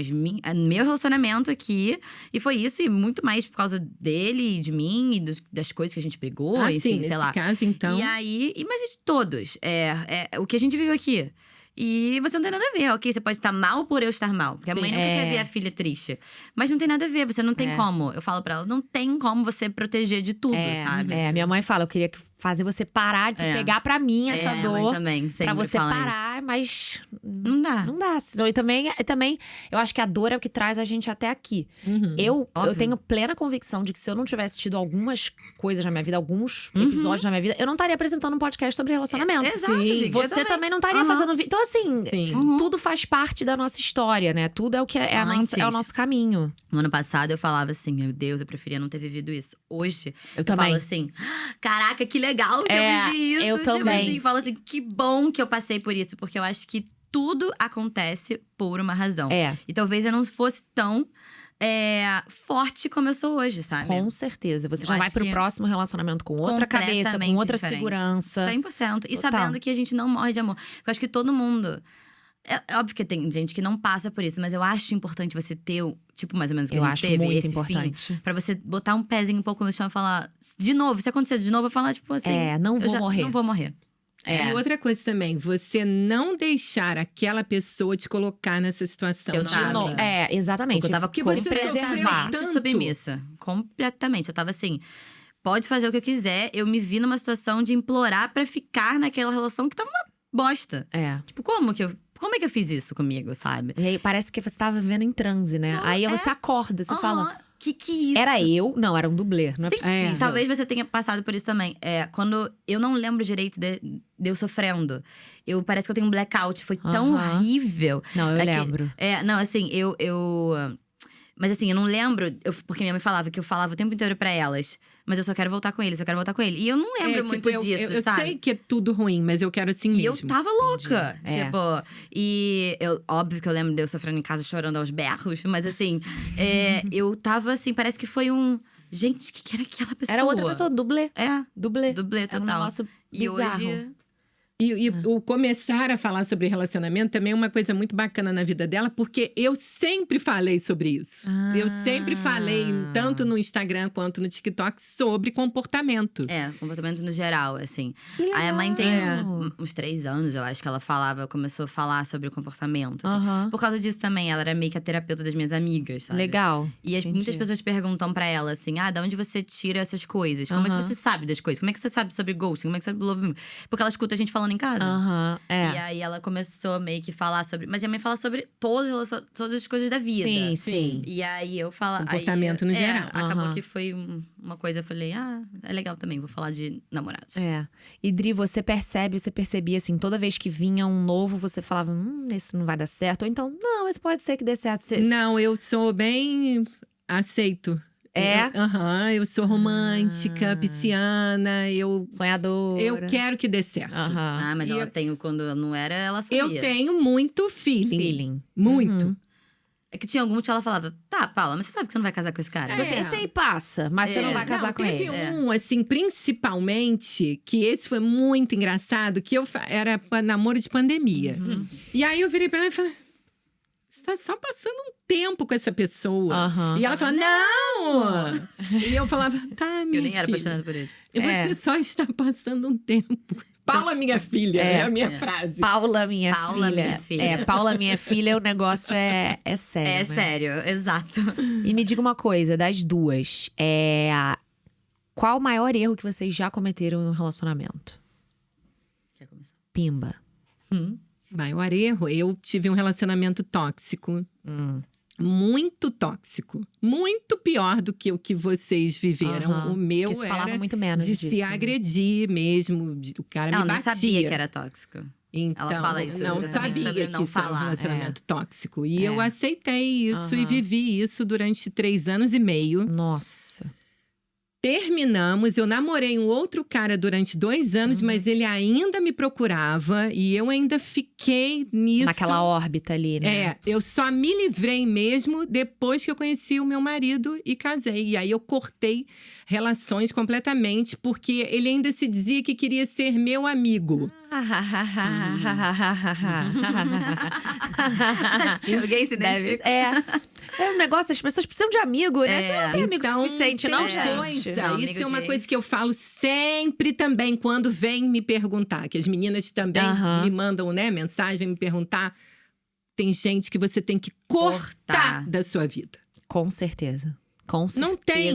meu relacionamento aqui. E foi isso, e muito mais por causa dele, de mim, e das coisas que a gente brigou, enfim, sei lá. Caso, então. E aí, mas de todos. O que a gente viu aqui. E você não tem nada a ver, ok? Você pode estar mal por eu estar mal. Porque a mãe nunca quer ver a filha triste. Mas não tem nada a ver, você não tem como. Eu falo pra ela, não tem como você proteger de tudo, sabe? Minha mãe fala, eu queria fazer você parar de pegar pra mim essa dor. Minha mãe também, pra você parar, isso. mas… Não dá. Não dá. E também, eu acho que a dor é o que traz a gente até aqui. Eu tenho plena convicção de que se eu não tivesse tido algumas coisas na minha vida, alguns episódios na minha vida, eu não estaria apresentando um podcast sobre relacionamento. Exato, Sim. Você também não estaria fazendo… Então, assim, tudo faz parte da nossa história, né? Tudo é o que é o nosso caminho. No ano passado, eu falava assim, meu Deus, eu preferia não ter vivido isso. Hoje, eu também falo assim, caraca, que legal que eu vivi isso. Eu também. Assim, falo assim, que bom que eu passei por isso. Porque eu acho que tudo acontece por uma razão. E talvez eu não fosse tão… forte como eu sou hoje, sabe? Com certeza. Você já vai pro próximo relacionamento com outra cabeça, com outra segurança. 100%. E sabendo que a gente não morre de amor. Eu acho que todo mundo… É óbvio que tem gente que não passa por isso, mas eu acho importante você ter, tipo, mais ou menos o que a gente teve, muito esse importante. fim. Pra você botar um pezinho um pouco no chão e falar… De novo, se acontecer de novo, eu falar, tipo assim… não vou morrer. Não vou morrer. E outra coisa também, você não deixar aquela pessoa te colocar nessa situação. Exatamente. Porque eu tava completamente submissa. Completamente. Eu tava assim… Pode fazer o que eu quiser. Eu me vi numa situação de implorar pra ficar naquela relação que tava uma bosta. Tipo, como é que eu fiz isso comigo, sabe? E aí parece que você tava vivendo em transe, né? Aí você acorda, você fala… Que isso? Era eu? Não, era um dublê. Não é talvez você tenha passado por isso também. Quando eu não lembro direito de eu sofrendo. Parece que eu tenho um blackout. Foi tão horrível. Não, eu lembro. Não, assim, Mas assim, eu não lembro… Porque minha mãe falava que eu falava o tempo inteiro pra elas… Mas eu só quero voltar com ele, só quero voltar com ele. E eu não lembro muito disso, eu sabe? Eu sei que é tudo ruim, mas eu quero assim mesmo. E eu tava louca, tipo… E óbvio que eu lembro de eu sofrendo em casa, chorando aos berros. Mas assim, eu tava assim, parece que foi um… Gente, o que era aquela pessoa? Era outra pessoa, dublê. Dublê total. Era um negócio bizarro. E hoje… E o começar a falar sobre relacionamento também é uma coisa muito bacana na vida dela, porque eu sempre falei sobre isso. Eu sempre falei, tanto no Instagram quanto no TikTok, sobre comportamento. Comportamento no geral, assim. Aí a mãe tem uns 3 anos, eu acho que ela começou a falar sobre o comportamento. Assim. Por causa disso também, ela era meio que a terapeuta das minhas amigas, sabe? Legal. E muitas pessoas perguntam pra ela, assim, de onde você tira essas coisas? Como é que você sabe das coisas? Como é que você sabe sobre ghosting? Como é que você sabe do love? Porque ela escuta a gente falando em casa. E aí ela começou meio que falar sobre… Mas a mãe fala sobre todas as coisas da vida. Sim. E aí eu falo… Comportamento no geral. Acabou que foi uma coisa… Eu falei, é legal também, vou falar de namorados. E Dri, você percebia assim… Toda vez que vinha um novo, você falava… esse não vai dar certo. Ou então, não, esse pode ser que dê certo. Não, eu sou bem… Aceito. Eu sou romântica, pisciana, sonhadora. Eu quero que dê certo. Mas ela tem quando não era, ela sabia. Eu tenho muito feeling. Muito. É que tinha algum que ela falava, tá, Paula, mas você sabe que você não vai casar com esse cara? Esse aí passa, mas você não vai casar com ele. Teve um, assim, principalmente, que esse foi muito engraçado, que era namoro de pandemia. E aí eu virei pra ela e falei… Tá só passando um tempo com essa pessoa. E ela falava, não! E eu falava, tá, minha filha. Eu nem era apaixonada por ele. Você só está passando um tempo. Paula, minha filha, é a minha frase. Paula, minha filha. Paula, minha filha, o negócio é sério. É sério, exato. E me diga uma coisa, das duas. Qual o maior erro que vocês já cometeram em um relacionamento? Quer começar? Pimba. Maior erro, eu tive um relacionamento tóxico. Muito tóxico. Muito pior do que o que vocês viveram. O meu falava muito menos de disso, se agredir mesmo. O cara me batia. Não sabia que era tóxico. Então, ela fala isso, não sabia que não isso era um relacionamento tóxico. E eu aceitei isso e vivi isso durante 3 anos e meio. Nossa. Terminamos, eu namorei um outro cara durante 2 anos, mas ele ainda me procurava e eu ainda fiquei nisso. Naquela órbita ali, né? Eu só me livrei mesmo depois que eu conheci o meu marido e casei. E aí eu cortei relações completamente, porque ele ainda se dizia que queria ser meu amigo. Alguém se identifica. É um negócio, as pessoas precisam de amigo, né? Você não tem amigo suficiente, não, gente? Não, isso é uma coisa que eu falo sempre também, quando vem me perguntar. Que as meninas também me mandam, né, mensagem, vem me perguntar. Tem gente que você tem que cortar da sua vida. Com certeza. Com certeza. Não tem.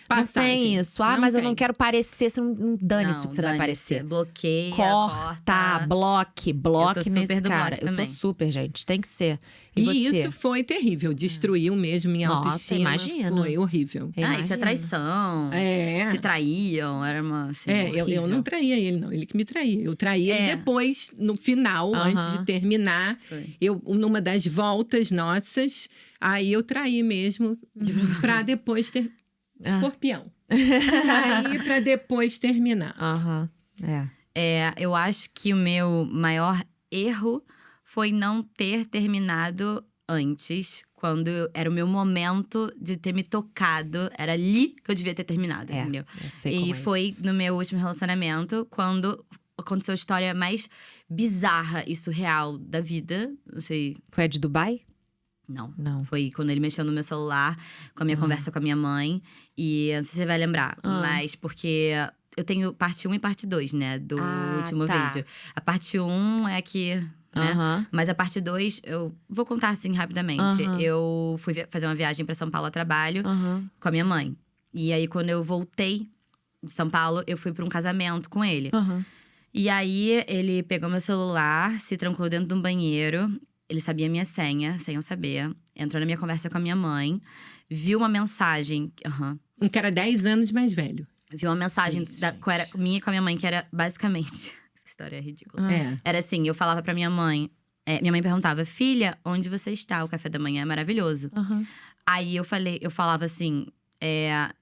Não tem isso. Mas eu não quero parecer. Você não dane-se que você vai parecer. Bloqueia, corta. Bloque nesse cara. Eu sou super, gente. Tem que ser. E isso foi terrível. Destruiu mesmo minha autoestima. Imagina. Foi horrível. E tinha traição. Se traíam. Era uma… Assim, eu não traía ele, não. Ele que me traía. Eu traía ele depois, no final, antes de terminar. Numa das voltas nossas, aí eu traí mesmo. Pra depois ter… Escorpião. Traí pra depois terminar. Eu acho que o meu maior erro foi não ter terminado antes, quando era o meu momento de ter me tocado. Era ali que eu devia ter terminado, entendeu? E foi no meu último relacionamento, quando aconteceu a história mais bizarra e surreal da vida. Não sei. Foi a de Dubai? Não. Foi quando ele mexeu no meu celular, com a minha conversa com a minha mãe. E não sei se você vai lembrar, mas porque eu tenho parte 1 e parte 2, né? Do último vídeo. A parte 1 é que… né? Mas a parte 2, eu vou contar assim rapidamente. Eu fui fazer uma viagem pra São Paulo a trabalho com a minha mãe. E aí, quando eu voltei de São Paulo, eu fui pra um casamento com ele. E aí, ele pegou meu celular, se trancou dentro de um banheiro. Ele sabia a minha senha, sem eu saber. Entrou na minha conversa com a minha mãe. Viu uma mensagem… Um cara 10 anos mais velho. Viu uma mensagem minha com a minha mãe, que era basicamente… Essa história é ridícula. Era assim, eu falava pra minha mãe… minha mãe perguntava, filha, onde você está? O café da manhã é maravilhoso. Aí eu falava assim…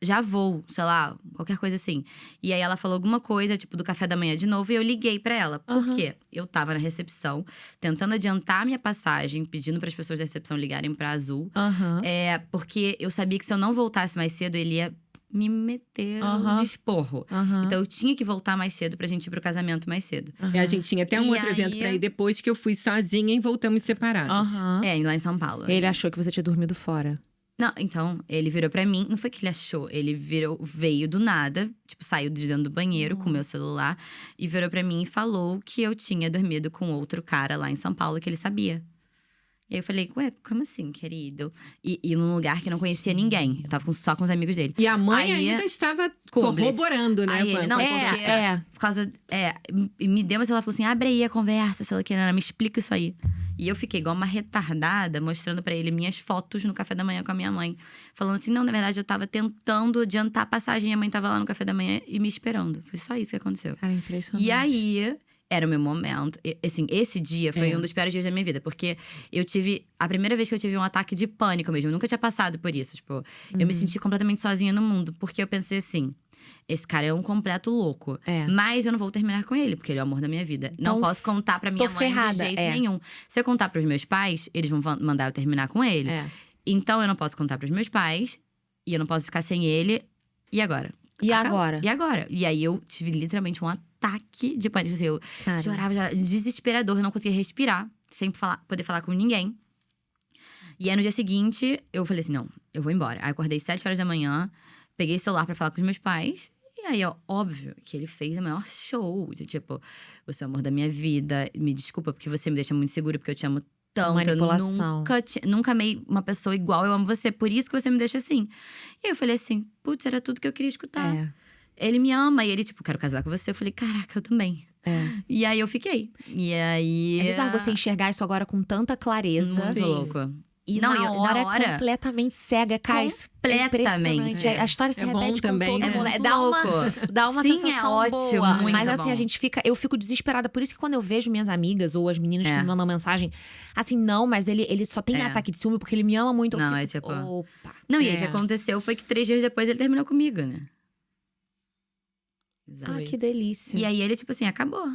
já vou, sei lá, qualquer coisa assim. E aí ela falou alguma coisa, tipo, do café da manhã de novo. E eu liguei pra ela. Por quê? Eu tava na recepção, tentando adiantar a minha passagem. Pedindo pras pessoas da recepção ligarem pra Azul. Porque eu sabia que se eu não voltasse mais cedo, ele ia me meter um desporro. Então eu tinha que voltar mais cedo pra gente ir pro casamento mais cedo. E a gente tinha até um outro evento pra ir depois, que eu fui sozinha e voltamos separados. Lá em São Paulo. Ele achou que você tinha dormido fora. Não, então, ele virou pra mim… Não foi que ele achou, ele veio do nada. Tipo, saiu de dentro do banheiro com o meu celular. E virou pra mim e falou que eu tinha dormido com outro cara lá em São Paulo, que ele sabia. E aí eu falei, ué, como assim, querido? E num lugar que eu não conhecia ninguém. Eu tava só com os amigos dele. E a mãe ainda estava corroborando, né? Aí ele, não, por causa… me deu meu celular e falou assim, abre aí a conversa, sei lá, que me explica isso aí. E eu fiquei igual uma retardada, mostrando pra ele minhas fotos no café da manhã com a minha mãe. Falando assim, não, na verdade eu tava tentando adiantar a passagem. Minha mãe tava lá no café da manhã e me esperando. Foi só isso que aconteceu. Cara, impressionante. E aí… Era o meu momento. Assim, esse dia foi um dos piores dias da minha vida. Porque eu tive… A primeira vez que eu tive um ataque de pânico mesmo. Eu nunca tinha passado por isso. Tipo, eu me senti completamente sozinha no mundo. Porque eu pensei assim… Esse cara é um completo louco. Mas eu não vou terminar com ele, porque ele é o amor da minha vida. Então, não posso contar pra minha mãe de jeito nenhum. Se eu contar pros meus pais, eles vão mandar eu terminar com ele. Então, eu não posso contar pros meus pais. E eu não posso ficar sem ele. E agora? E agora? E aí, eu tive literalmente um ataque de pânico. Assim, eu chorava, desesperador. Eu não conseguia respirar, sem poder falar com ninguém. E aí, no dia seguinte, eu falei assim, não, eu vou embora. Aí, acordei 7 horas da manhã. Peguei o celular pra falar com os meus pais. E aí, óbvio que ele fez o maior show. De tipo, você é o amor da minha vida. Me desculpa porque você me deixa muito segura, porque eu te amo tanto. Manipulação. Eu nunca amei uma pessoa igual eu amo você. Por isso que você me deixa assim. E aí, eu falei assim, putz, era tudo que eu queria escutar. Ele me ama. E ele, tipo, quero casar com você. Eu falei, caraca, eu também. E aí, eu fiquei. E aí… É bizarro você enxergar isso agora com tanta clareza. Muito louco. E não, na hora é completamente cega, cara. Completamente. A história se repete com também, todo mundo. Né? Dá uma Sim, sensação ótimo, boa. muito Mas assim, bom. eu fico desesperada. Por isso que quando eu vejo minhas amigas ou as meninas que me mandam mensagem, assim, não, mas ele só tem ataque de ciúme porque ele me ama muito. Não, eu fico, opa. Não, e aí o que aconteceu foi que 3 dias depois ele terminou comigo, né? Ah, que delícia. E aí ele, tipo assim, acabou.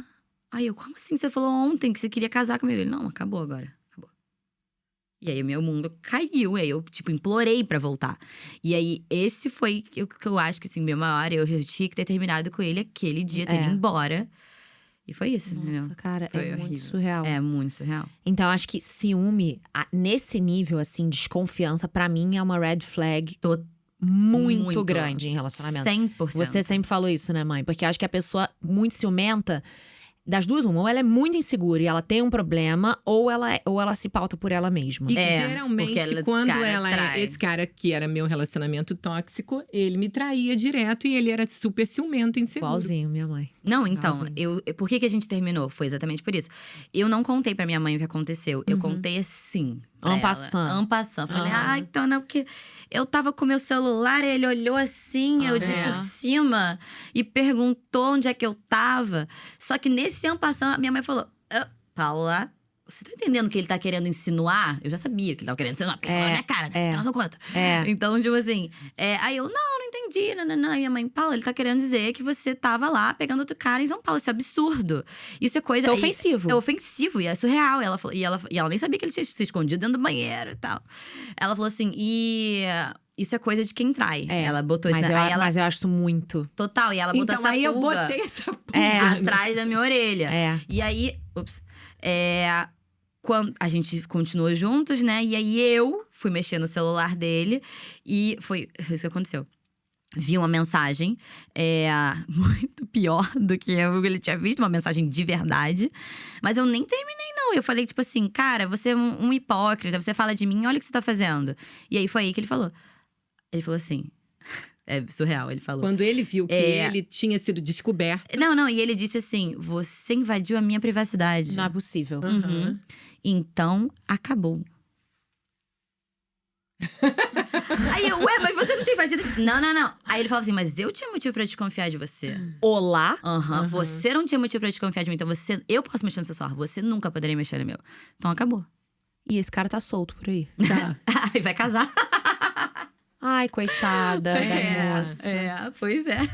Aí eu, como assim? Você falou ontem que você queria casar comigo. Ele, não, acabou agora. Acabou. E aí o meu mundo caiu. E aí eu, tipo, implorei pra voltar. E aí esse foi o que eu acho que, assim, meu maior. Eu tinha que ter terminado com ele aquele dia, ter ido embora. E foi isso, entendeu? Nossa, cara, foi horrível. muito surreal. É muito surreal. Então, acho que ciúme, nesse nível, assim, desconfiança, pra mim é uma red flag muito grande em relacionamento. 100%. Você sempre falou isso, né, mãe? Porque acho que a pessoa muito ciumenta, das duas, ou ela é muito insegura e ela tem um problema, ou ela se pauta por ela mesma. E geralmente, quando ela esse cara que era meu relacionamento tóxico, ele me traía direto e ele era super ciumento e inseguro. Igualzinho, minha mãe. Não, então, por que a gente terminou? Foi exatamente por isso. Eu não contei pra minha mãe o que aconteceu. Eu contei assim. En passant. Falei, então não, porque eu tava com meu celular, ele olhou assim, eu de por cima, e perguntou onde é que eu tava. Só que nesse en passant, minha mãe falou: Paula, você tá entendendo o que ele tá querendo insinuar? Eu já sabia que ele tava querendo insinuar, porque ele falou na minha cara, né? Você não sou contra. Então, tipo assim, aí eu, não entendi, não. E minha mãe, Paula, ele tá querendo dizer que você tava lá pegando outro cara em São Paulo. Isso é absurdo. Isso é coisa… Isso é ofensivo. É ofensivo e é surreal. E ela nem sabia que ele tinha se escondido dentro do banheiro e tal. Ela falou assim, isso é coisa de quem trai. Ela botou isso… Mas eu acho isso muito… Total, e ela botou essa pulga… eu botei essa pulga atrás da minha orelha. E aí, quando a gente continuou juntos, né? E aí eu fui mexer no celular dele e foi isso que aconteceu. Vi uma mensagem muito pior do que ele tinha visto, uma mensagem de verdade. Mas eu nem terminei, não. Eu falei, tipo assim, cara, você é um hipócrita, você fala de mim, olha o que você tá fazendo. E aí foi aí que ele falou. Ele falou assim… É surreal, ele falou. Quando ele viu que ele tinha sido descoberto… Não, e ele disse assim, você invadiu a minha privacidade. Não é possível. Então, acabou. Aí eu, mas você não tinha invadido… Não. Aí ele falava assim, mas eu tinha motivo pra desconfiar de você. Olá? Você não tinha motivo pra desconfiar de mim, então eu posso mexer no seu celular, você nunca poderia mexer no meu. Então, acabou. E esse cara tá solto por aí. Tá. Aí vai casar. Ai, coitada da moça. Pois é.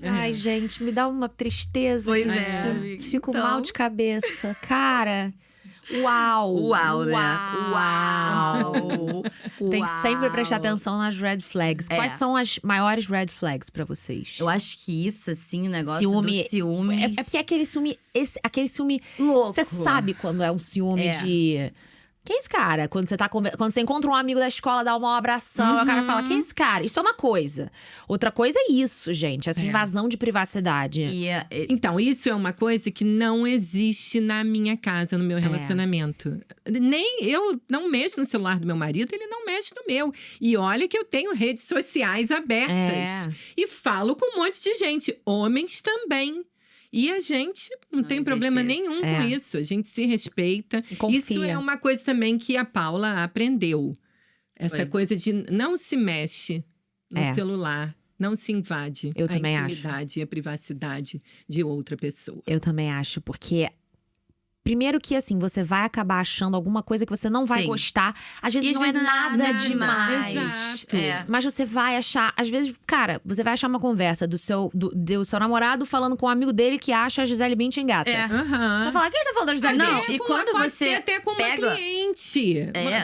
Ai, gente, me dá uma tristeza. Pois isso. Fico mal de cabeça. Cara… Uau, né? Uau! Tem que sempre prestar atenção nas red flags. Quais são as maiores red flags pra vocês? Eu acho que isso, assim, o negócio do ciúme… É porque aquele ciúme… aquele ciúme… louco. Você sabe quando é um ciúme de… Quem é esse cara? Quando você encontra um amigo da escola, dá um abração, o cara fala, quem é esse cara? Isso é uma coisa. Outra coisa é isso, gente. Essa invasão de privacidade. Então, isso é uma coisa que não existe na minha casa, no meu relacionamento. Nem eu não mexo no celular do meu marido, ele não mexe no meu. E olha que eu tenho redes sociais abertas. E falo com um monte de gente. Homens também. E a gente não tem problema nenhum com isso. A gente se respeita. Isso é uma coisa também que a Paula aprendeu. Essa coisa de não se mexe no celular. Não se invade a intimidade e a privacidade de outra pessoa. Eu também acho, porque… Primeiro que, assim, você vai acabar achando alguma coisa que você não vai gostar. Às vezes não é nada demais. Exato. Mas você vai achar… Às vezes, cara, você vai achar uma conversa do seu namorado falando com um amigo dele que acha a Gisele Bündchen gata. Você vai falar, quem tá falando da Gisele Bündchen? E quando pode você ser até com uma cliente.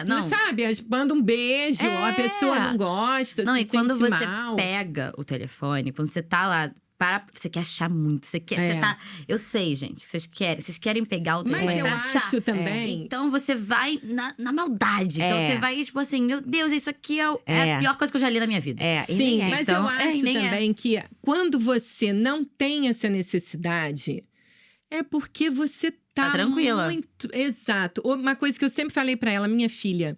não. Sabe? Manda um beijo, a pessoa não gosta, e quando você mal. pega o telefone, quando você tá lá… Você quer achar muito, você tá… Eu sei, gente, vocês querem pegar o telefone pra achar. Mas eu acho também… Então, você vai na maldade. Então, você vai, tipo assim, meu Deus, isso aqui é a pior coisa que eu já li na minha vida. Sim, mas então, eu acho também que quando você não tem essa necessidade, é porque você tá tranquila. Muito… Exato. Uma coisa que eu sempre falei pra ela, minha filha…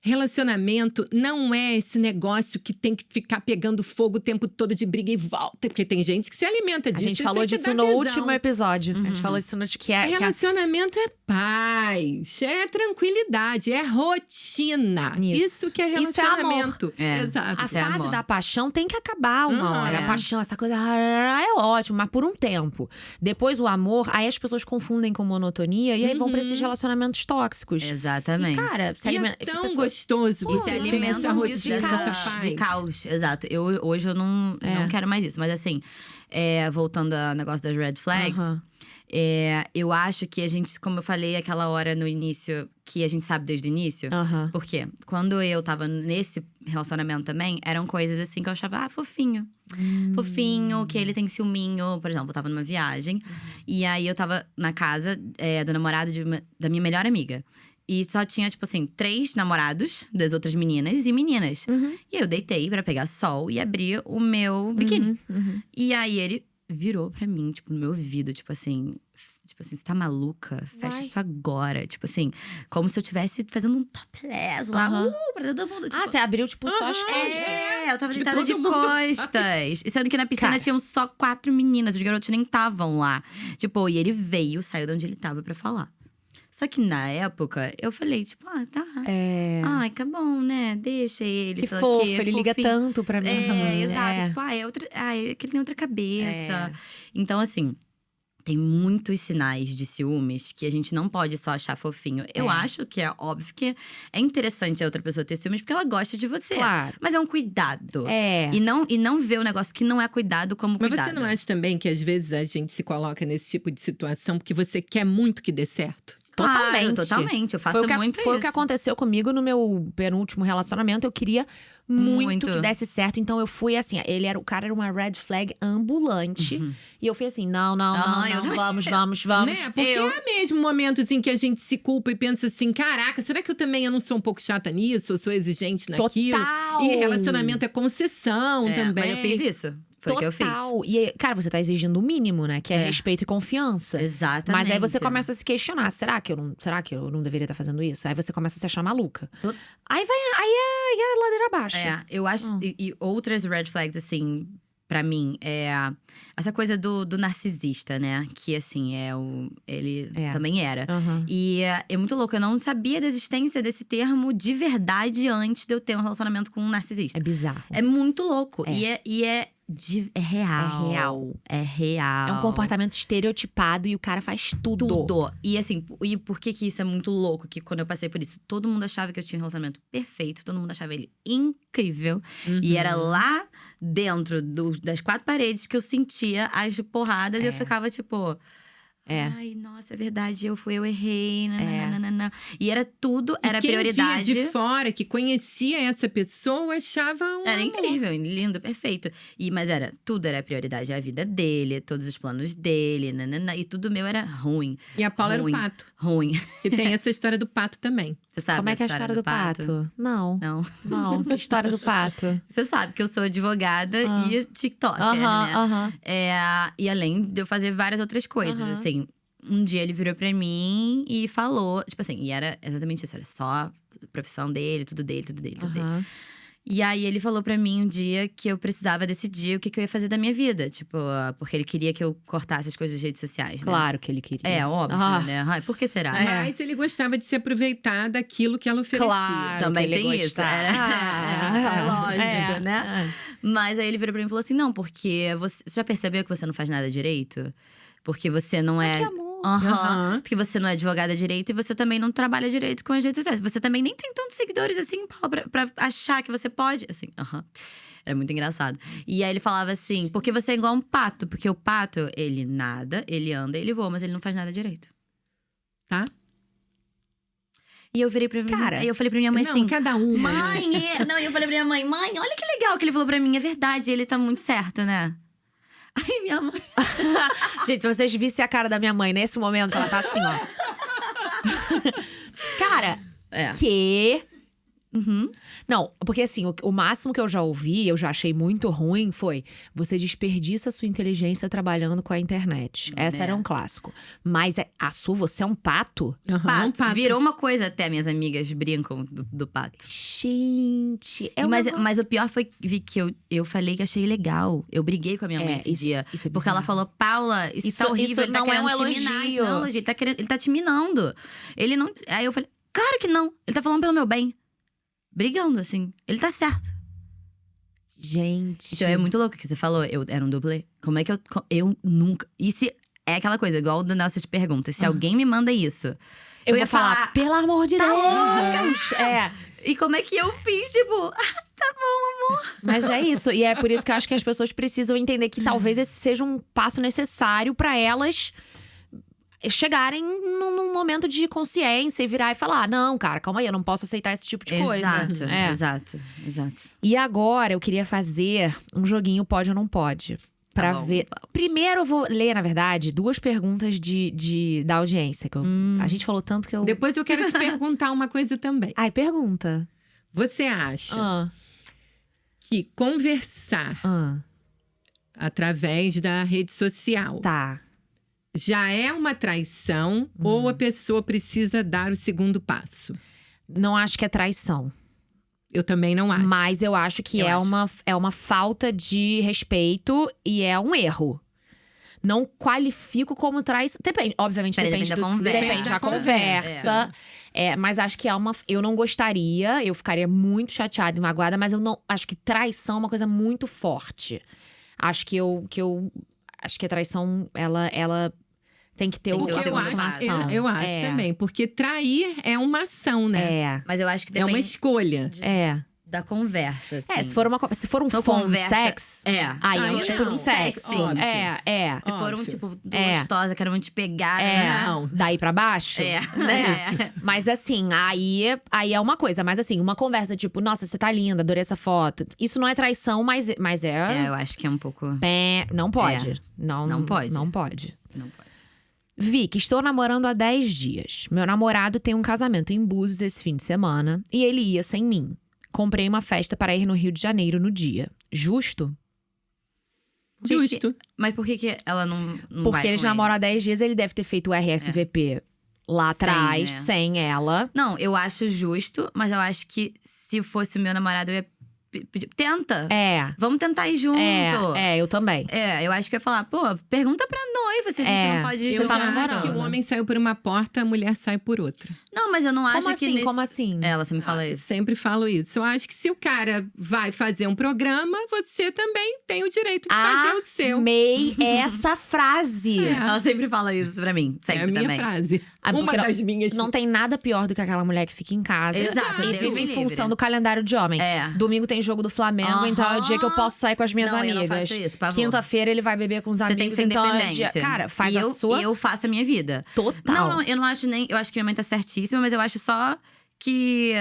relacionamento não é esse negócio que tem que ficar pegando fogo o tempo todo de briga e volta. Porque tem gente que se alimenta disso. A gente falou disso no último episódio. A gente falou disso no que é. Relacionamento é paz, é tranquilidade, é rotina. Isso que é relacionamento. Isso é amor. Exato. A fase da paixão tem que acabar uma hora. A paixão, essa coisa é ótimo, mas por um tempo. Depois o amor, aí as pessoas confundem com monotonia e aí vão pra esses relacionamentos tóxicos. Exatamente. E, cara, é tão gostoso você ter essa rotina, de caos. Exato. Hoje eu não quero mais isso. Mas assim, voltando ao negócio das red flags… eu acho que a gente, como eu falei aquela hora no início, que a gente sabe desde o início. Por quê? Quando eu tava nesse relacionamento também, eram coisas assim que eu achava, fofinho. Fofinho, que ele tem ciúminho. Por exemplo, eu tava numa viagem. E aí eu tava na casa do namorado da minha melhor amiga. E só tinha, tipo assim, 3 namorados das outras meninas e meninas. E eu deitei pra pegar sol e abrir o meu biquíni. E aí ele virou pra mim, tipo, no meu ouvido, tipo assim, você tá maluca? Fecha isso agora. Tipo assim, como se eu estivesse fazendo um topless lá, pra todo mundo. Tipo… você abriu, tipo, só as coisas. Eu tava deitada de costas. E sendo que na piscina tinham só 4 meninas, os garotos nem estavam lá. Tipo, e ele veio, saiu de onde ele tava pra falar. Só que na época, eu falei, tipo, tá. Ai, tá bom, né? Deixa ele. Que fofo, ele liga tanto pra mim. Exato. Tipo, que ele tem outra cabeça. Então, assim, tem muitos sinais de ciúmes que a gente não pode só achar fofinho. Eu acho que é óbvio que é interessante a outra pessoa ter ciúmes porque ela gosta de você. Claro. Mas é um cuidado. E não ver o negócio que não é cuidado como cuidado. Mas você não acha também que às vezes a gente se coloca nesse tipo de situação porque você quer muito que dê certo? Totalmente. Eu faço muito isso. Foi o que aconteceu comigo no meu penúltimo relacionamento. Eu queria muito que desse certo. Então eu fui assim, o cara era uma red flag ambulante. E eu fui assim, não, vamos. Né? Porque é mesmo momentos em que a gente se culpa e pensa assim, caraca, será que eu não sou um pouco chata nisso? Eu sou exigente naquilo? Total! E relacionamento é concessão também. Mas eu fiz isso. Foi o que eu fiz. E, cara, você tá exigindo o mínimo, né? Que é respeito e confiança. Exatamente. Mas aí você começa a se questionar. Será que eu não deveria estar fazendo isso? Aí você começa a se achar maluca. Aí é a ladeira abaixo. Eu acho… E outras red flags, assim… Pra mim, essa coisa do narcisista, né? Que, assim, ele também era. E é muito louco, eu não sabia da existência desse termo de verdade antes de eu ter um relacionamento com um narcisista. É bizarro. É muito louco. E é real. É real. É um comportamento estereotipado e o cara faz tudo. E assim, e por que isso é muito louco? Que quando eu passei por isso, todo mundo achava que eu tinha um relacionamento perfeito. Todo mundo achava ele incrível. E era lá dentro das 4 paredes que eu sentia as porradas. E eu ficava tipo… Ai, nossa, é verdade, eu errei, nananana. E era tudo, era prioridade. Quem via de fora, que conhecia essa pessoa, achava Era incrível, lindo, perfeito. Mas tudo era prioridade, a vida dele, todos os planos dele, nanana. E tudo meu era ruim. E a Paula era o pato. Ruim. E tem essa história do pato também. Você sabe como é que é a história do pato? Não. Que história do pato? Você sabe que eu sou advogada e TikToker, né? E além de eu fazer várias outras coisas, assim… Um dia ele virou pra mim e falou… Tipo assim, e era exatamente isso. Era só a profissão dele, tudo dele. E aí ele falou pra mim um dia que eu precisava decidir o que eu ia fazer da minha vida. Tipo, porque ele queria que eu cortasse as coisas das redes sociais, né? Claro que ele queria. É, óbvio, né? Ai, por que será? Mas ele gostava de se aproveitar daquilo que ela oferecia. Claro, também tem isso. Lógico, né? Mas aí ele virou pra mim e falou assim… Não, porque você já percebeu que você não faz nada direito? Porque você não é… Que amor. Porque você não é advogada direito e você também não trabalha direito com as redes sociais. Você também nem tem tantos seguidores assim, Paula, pra achar que você pode. Assim, Era muito engraçado. E aí ele falava assim, porque você é igual um pato. Porque o pato, ele nada, ele anda, ele voa, mas ele não faz nada direito. Tá? E eu virei pra mim, aí eu falei pra minha mãe assim… cada uma. Mãe, Não, e eu falei pra minha mãe, olha que legal que ele falou pra mim. É verdade, ele tá muito certo, né? Ai, minha mãe… Gente, se vocês vissem a cara da minha mãe nesse momento, ela tá assim, ó. Cara, que… Não, porque assim, o máximo que eu já ouvi, eu já achei muito ruim, foi… Você desperdiça a sua inteligência trabalhando com a internet. Essa era um clássico. Mas você é um pato? Pato. Virou uma coisa até, minhas amigas brincam do pato. Gente… Mas o pior foi que eu falei que achei legal. Eu briguei com a minha mãe esse dia. Isso é porque ela falou, Paula, isso tá horrível. Isso não é um elogio. Não, ele tá te minando. Ele não… Aí eu falei, claro que não. Ele tá falando pelo meu bem. Brigando, assim. Ele tá certo. Gente… Então, é muito louco que você falou. Eu era um dublê. Como é que eu nunca… E se… É aquela coisa, igual o Daniel te pergunta. Se alguém me manda isso… Eu ia falar, pelo amor de Deus! Louca! E como é que eu fiz? Tipo… tá bom, amor. Mas é isso. E é por isso que eu acho que as pessoas precisam entender que talvez esse seja um passo necessário pra elas… chegarem num momento de consciência e virar e falar, não, cara, calma aí, eu não posso aceitar esse tipo de coisa. Exato. E agora eu queria fazer um joguinho pode ou não pode. Pra ver. Primeiro eu vou ler, na verdade, 2 perguntas da audiência. Que a gente falou tanto que eu… Depois eu quero te perguntar uma coisa também. Ai, pergunta. Você acha que conversar através da rede social… Tá. já é uma traição ou a pessoa precisa dar o segundo passo? Não acho que é traição. Eu também não acho. Mas eu acho que é uma falta de respeito e é um erro. Não qualifico como traição. Depende, obviamente, depende da conversa. Mas acho que eu não gostaria, eu ficaria muito chateada e magoada, mas eu não acho que traição é uma coisa muito forte. Acho que acho que a traição, ela tem que ter uma ação. Eu acho também, porque trair é uma ação, né? Mas eu acho que depende… É uma escolha. Da conversa, assim. Se for um phone sex… Aí é um tipo de sexo. Se for um tipo gostosa, quero muito te pegar… Não, daí pra baixo. Né? Mas assim, aí é uma coisa. Mas assim, uma conversa tipo… Nossa, você tá linda, adorei essa foto. Isso não é traição, mas é… eu acho que é um pouco… Não pode. Não pode. Não pode. Vicky, estou namorando há 10 dias. Meu namorado tem um casamento em Búzios esse fim de semana e ele ia sem mim. Comprei uma festa para ir no Rio de Janeiro no dia. Justo? Justo. Mas por que ela não Porque eles namoram há 10 dias, ele deve ter feito o RSVP lá atrás, sem ela. Não, eu acho justo, mas eu acho que se fosse meu namorado, eu ia tenta. Vamos tentar ir junto. Eu também. Eu acho que eu ia falar, pô, pergunta pra noiva se a gente não pode ir junto. Eu acho que o homem saiu por uma porta, a mulher sai por outra. Não, mas eu não acho que… Como assim? Você me fala isso. Sempre falo isso. Eu acho que se o cara vai fazer um programa, você também tem o direito de fazer o seu. Amei essa frase. Ela sempre fala isso pra mim. Sempre é a minha também. frase. Uma das minhas. Não tem nada pior do que aquela mulher que fica em casa. Exato. E vive em função do calendário de homem. Domingo tem jogo do Flamengo, então é o dia que eu posso sair com as minhas amigas. Eu não faço isso, por favor. Quinta-feira ele vai beber com os amigos. Você tem que ser independente. Cara, faz a sua… E eu faço a minha vida. Total. Não, eu não acho nem… Eu acho que minha mãe tá certíssima, mas eu acho só que…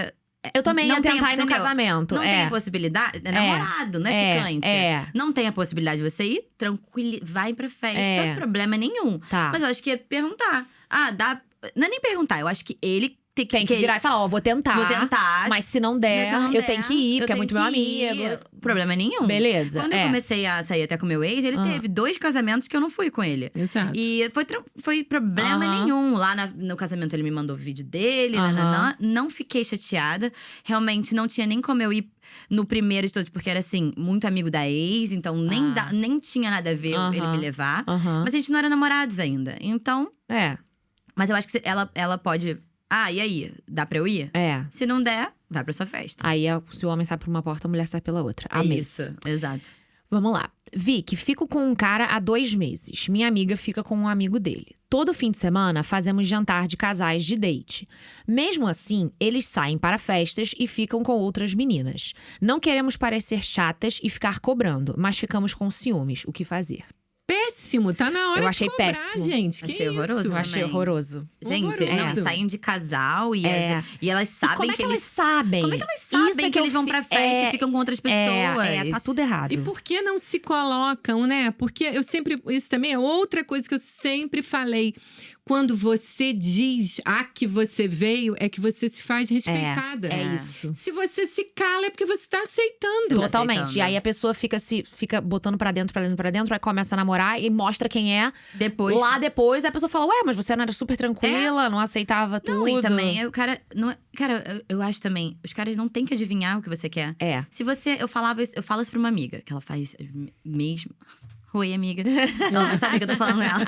Eu também ia tentar ir no casamento. Não tem a possibilidade… É namorado, não é ficante. Não tem a possibilidade de você ir, tranquilo, vai pra festa, problema nenhum. Tá. Mas eu acho que é perguntar. Dá… Não é nem perguntar, eu acho que ele… Tem que virar e falar, vou tentar. Mas se não der, eu tenho que ir, porque é muito meu amigo. Problema nenhum. Beleza. Quando eu comecei a sair até com meu ex, ele teve 2 casamentos que eu não fui com ele. Exato. E foi problema nenhum. Lá no casamento ele me mandou vídeo dele, não fiquei chateada. Realmente não tinha nem como eu ir no primeiro de todos, porque era assim, muito amigo da ex, então nem tinha nada a ver ele me levar. Mas a gente não era namorados ainda. Então. Mas eu acho que ela pode. E aí? Dá pra eu ir? Se não der, vai pra sua festa. Aí, se o homem sai por uma porta, a mulher sai pela outra. Isso, exato. Vamos lá. Vicky, fico com um cara há 2 meses. Minha amiga fica com um amigo dele. Todo fim de semana, fazemos jantar de casais de date. Mesmo assim, eles saem para festas e ficam com outras meninas. Não queremos parecer chatas e ficar cobrando, mas ficamos com ciúmes. O que fazer? Péssimo, tá na hora eu achei de cobrar, péssimo. gente. Que achei horroroso. Eu achei horroroso. Gente, saem de casal e elas sabem como é que eles sabem? Como é que elas sabem que eles vão pra festa e ficam com outras pessoas? Tá tudo errado. E por que não se colocam, né? Porque isso também é outra coisa que eu sempre falei. quando você diz a que você veio, é que você se faz respeitada. É isso. Se você se cala, é porque você tá aceitando. Totalmente. E aí a pessoa fica botando pra dentro, aí começa a namorar e mostra quem é. Lá depois, a pessoa fala, ué, mas você não era super tranquila, não aceitava tudo. Não, e também, o cara… Cara, eu acho também, os caras não têm que adivinhar o que você quer. Se você… Eu falo isso pra uma amiga, que ela faz mesmo… Oi, amiga. Ela não sabe que eu tô falando ela.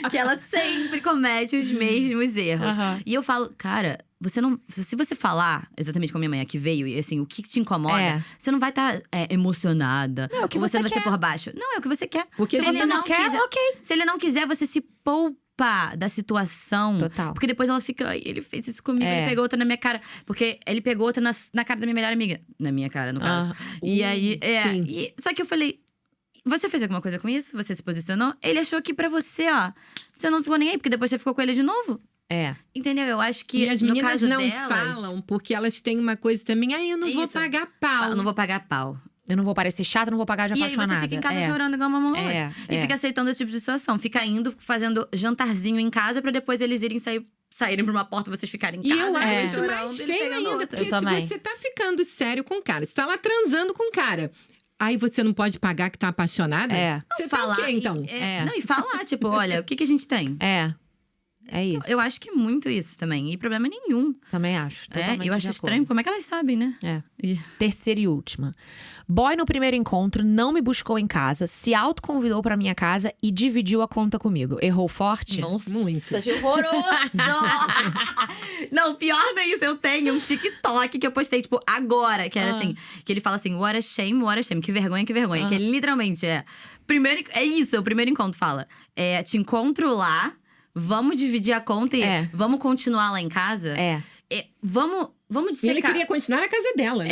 Que ela sempre comete os mesmos erros. E eu falo, cara, você não… Se você falar exatamente como minha mãe aqui veio, e assim, o que te incomoda, você não vai estar emocionada. Não, é o que ou você vai quer. ser por baixo. Não, é o que você quer. O que você não quer, ok. Se ele não quiser, você se poupa da situação. Total. Porque depois ela fica, ai, ele fez isso comigo, ele pegou outra na minha cara. Porque ele pegou outra na cara da minha melhor amiga. Na minha cara, no caso. E aí, só que eu falei… Você fez alguma coisa com isso? Você se posicionou? Ele achou que pra você, ó… Você não ficou nem aí, porque depois você ficou com ele de novo. Entendeu? Eu acho que e as no meninas caso não delas… falam, porque elas têm uma coisa também… eu não vou pagar pau. Eu não vou pagar pau. Eu não vou parecer chata, não vou pagar de apaixonada. E aí você fica em casa chorando igual uma mamãe. E fica aceitando esse tipo de situação. Fica indo, fazendo jantarzinho em casa pra depois eles irem saírem pra uma porta, vocês ficarem em casa. E eu acho isso mais feio ainda, porque se você tá ficando sério com o cara, você tá lá transando com o cara… Aí você não pode pagar que tá apaixonada? Você falar, tá o quê, então? Não, e falar, tipo, olha, o que a gente tem? É isso. Eu acho que é muito isso também. E problema nenhum. Também acho. Eu acho estranho. Como é que elas sabem, né? Terceira e última. Boy no primeiro encontro não me buscou em casa, se autoconvidou pra minha casa e dividiu a conta comigo. Errou forte? Nossa, muito. Achei horroroso! Não, pior não é isso. Eu tenho um TikTok que eu postei, tipo, agora. Que era assim, que ele fala assim, what a shame, what a shame. Que vergonha, que vergonha. Que ele literalmente é isso, o primeiro encontro fala. Te encontro lá, vamos dividir a conta e vamos continuar lá em casa. Vamos dissecar. E ele queria continuar na casa dela. Na